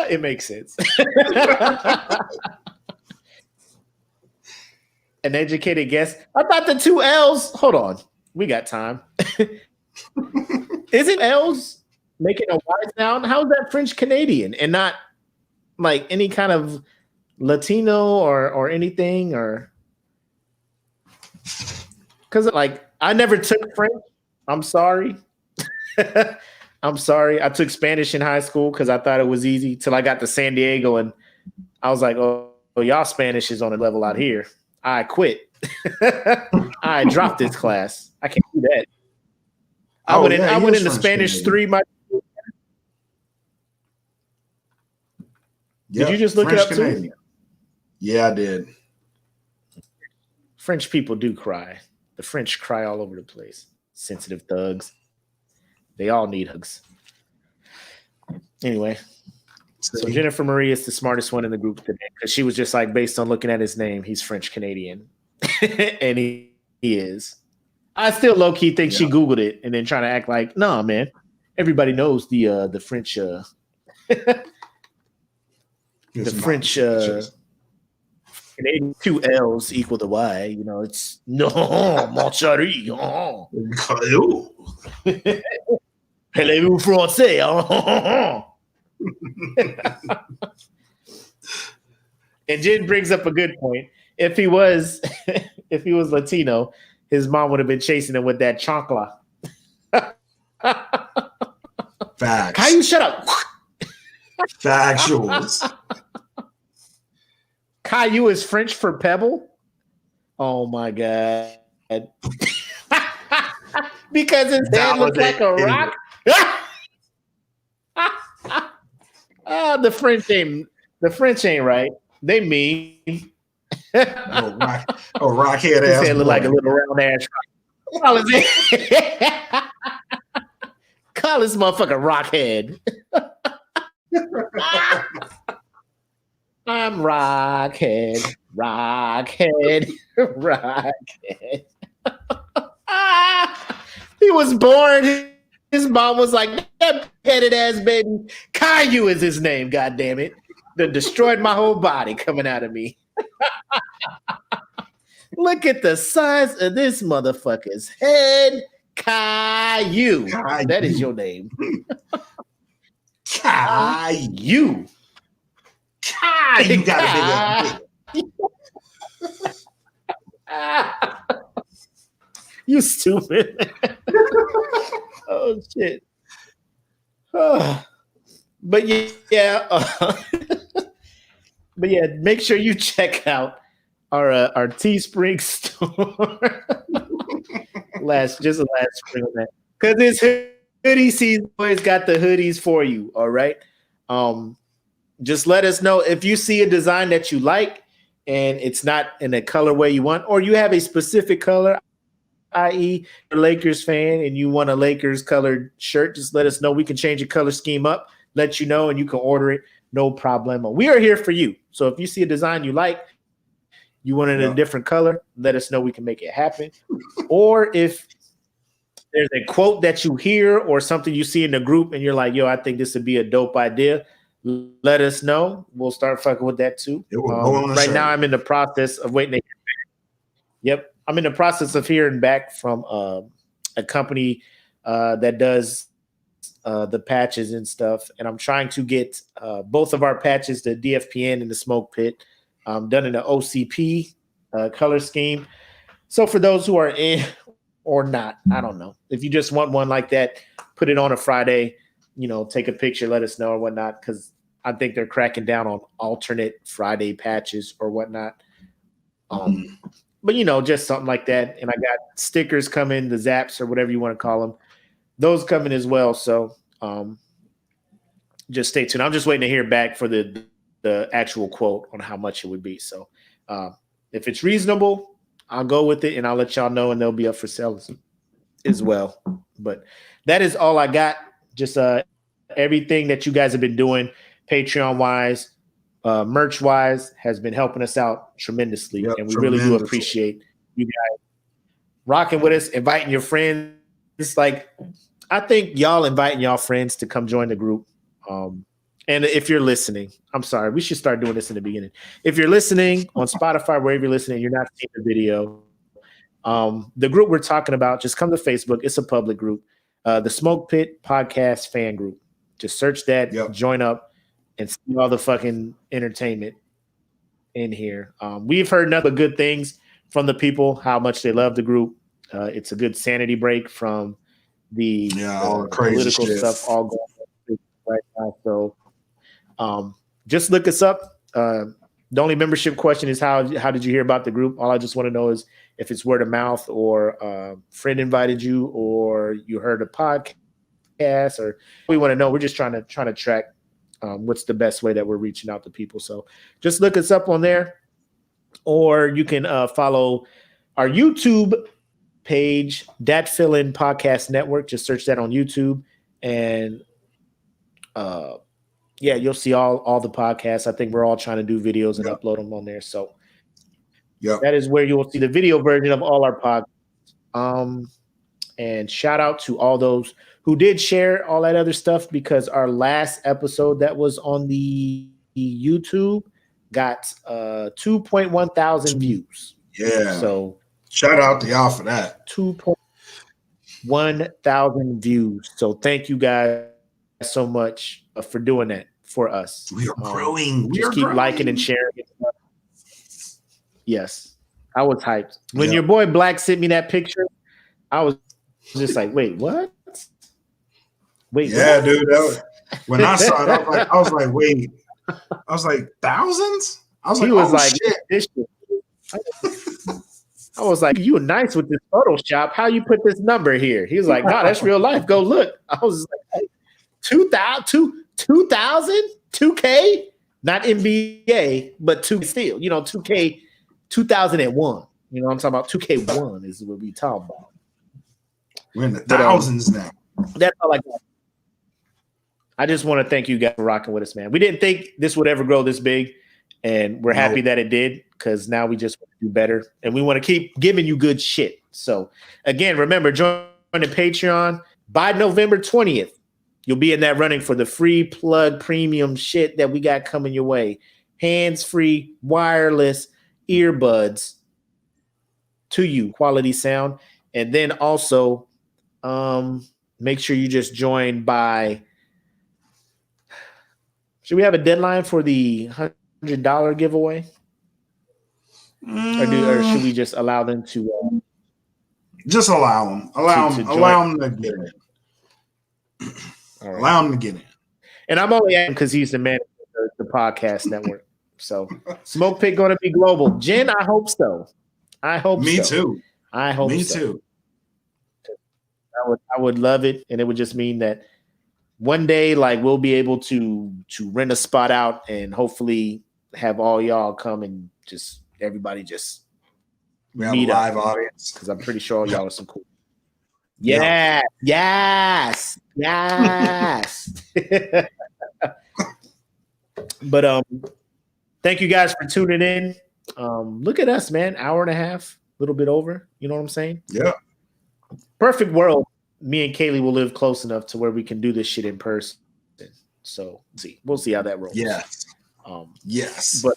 It makes sense. An educated guess. I thought the two L's. Hold on. We got time. Isn't L's making a Y sound? How is that French Canadian and not like any kind of Latino or anything? Or because like I never took French. I'm sorry. I'm sorry. I took Spanish in high school because I thought it was easy till I got to San Diego and I was like, oh y'all Spanish is on a level out here. I quit. I dropped this class. I can't do that. I went into Spanish 3. Did you just look French it up Canadian. Too? Yeah, I did. French people do cry. The French cry all over the place. Sensitive thugs. They all need hugs. Anyway, so Jennifer Marie is the smartest one in the group today because she was just like, based on looking at his name, he's French Canadian. And he is. I still low key think she Googled it and then trying to act like, nah, man, everybody knows the French the French Canadian 2 L's equal to Y. You know, it's no mon chéri. Parlez-vous français? And Jen brings up a good point. If he was Latino, his mom would have been chasing him with that chancla. Facts. Caillou, shut up. Factuals. Caillou is French for pebble? Oh my God. Because his head looks like a rock? The French ain't right. They mean. Rockhead ass. His head boy. look like a little round ass rock. Call this motherfucker Rockhead. I'm Rockhead. He was born. His mom was like, that headed ass baby. Caillou is his name, God damn it. That destroyed my whole body coming out of me. Look at the size of this motherfucker's head. Caillou. That is your name. Caillou. You got a big You stupid. Oh shit. But yeah, but yeah, make sure you check out our Teespring store. last spring on that. Because it's hoodie season, always got the hoodies for you. All right. Just let us know if you see a design that you like and it's not in a colorway you want, or you have a specific color, i.e. you're a Lakers fan and you want a Lakers colored shirt, just let us know. We can change your color scheme up, let you know, and you can order it. No problem. We are here for you. So if you see a design you like, you want it in a different color, let us know. We can make it happen. Or if there's a quote that you hear or something you see in the group and you're like, yo, I think this would be a dope idea, let us know. We'll start fucking with that too. Right now, I'm in the process of waiting to hear back. Yep. I'm in the process of hearing back from a company that does the patches and stuff. And I'm trying to get both of our patches, the DFPN and the SmokePit, done in the OCP color scheme. So for those who are in or not, I don't know. If you just want one like that, put it on a Friday, take a picture, let us know or whatnot. Because I think they're cracking down on alternate Friday patches or whatnot. But just something like that. And I got stickers coming, the zaps or whatever you want to call them. Those coming as well. So just stay tuned. I'm just waiting to hear back for the actual quote on how much it would be. So if it's reasonable, I'll go with it and I'll let y'all know, and they'll be up for sale as well. But that is all I got. Just everything that you guys have been doing, Patreon wise, merch wise, has been helping us out tremendously. And we really do appreciate you guys rocking with us, inviting your friends. It's like, I think y'all inviting y'all friends to come join the group. And if you're listening, I'm sorry, we should start doing this in the beginning. If you're listening on Spotify, wherever you're listening, you're not seeing the video. The group we're talking about, just come to Facebook. It's a public group. The SmokePit podcast fan group. Just search that, join up, and see all the fucking entertainment in here. We've heard nothing but good things from the people, how much they love the group. It's a good sanity break from the all crazy political shit. stuff all going on right now. So just look us up. The only membership question is how did you hear about the group? All I just want to know is if it's word of mouth or a friend invited you or you heard a podcast, or we want to know. We're just trying to track what's the best way that we're reaching out to people. So just look us up on there, or you can follow our YouTube page, Dat Fill-In Podcast Network. Just search that on YouTube, and you'll see all the podcasts. I think we're all trying to do videos and upload them on there. So that is where you will see the video version of all our podcasts. And shout out to all those who did share all that other stuff, because our last episode that was on the YouTube got 2.1 thousand views. Yeah. So shout out to y'all for that. 2.1 thousand views. So thank you guys so much for doing that for us. We are growing. Just keep liking and sharing it. Yes. I was hyped. When your boy Black sent me that picture, I was just like, wait, what? Wait, what? Dude. When I saw it, I was like, wait. I was like, thousands? I was like, shit. This shit. I was like, you were nice with this Photoshop. How you put this number here? He was like, no, that's real life. Go look. I was like, 2,000, 2K, not NBA, but 2 still, 2K, 2001. You know what I'm talking about? 2K1 is what we talking about. We're in the thousands now. That's all I got. I just want to thank you guys for rocking with us, man. We didn't think this would ever grow this big, and we're happy that it did, because now we just want to do better, and we want to keep giving you good shit. So, again, remember, join the Patreon. By November 20th, you'll be in that running for the free plug premium shit that we got coming your way. Hands-free, wireless earbuds to you, quality sound. And then also make sure you just join by... Should we have a deadline for the $100 giveaway? Or should we just allow them to... just allow them. Allow them to get in. Right. Allow him to get in. And I'm only asking because he's the man of the podcast network. So SmokePit going to be global. Jen, I hope so. Me too. I hope Me so. too. I would love it. And it would just mean that one day, like, we'll be able to rent a spot out and hopefully have all y'all come and just everybody just we have a live audience. Because I'm pretty sure all y'all are some cool. Yeah. Yes. But thank you guys for tuning in. Look at us, man. Hour and a half, a little bit over. You know what I'm saying? Yeah. Perfect world. Me and Kaylee will live close enough to where we can do this shit in person. So we'll see how that rolls. Yes. Yes. But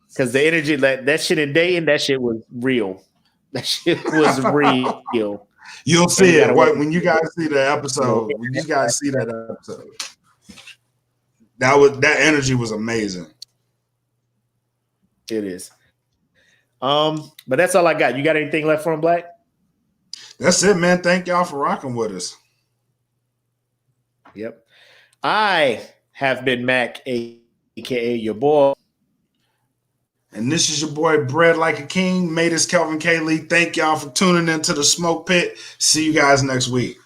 because the energy, that shit in Dayton, that shit was real. That shit was real. You'll see it when you guys see the episode. When you guys see that episode, that energy was amazing. It is. But that's all I got. You got anything left for him, Black? That's it, man. Thank y'all for rocking with us. Yep. I have been Makk, aka your boy. And this is your boy, Bread Like a King. Made us Kelvin K. Lee. Thank y'all for tuning into the Smoke Pit. See you guys next week.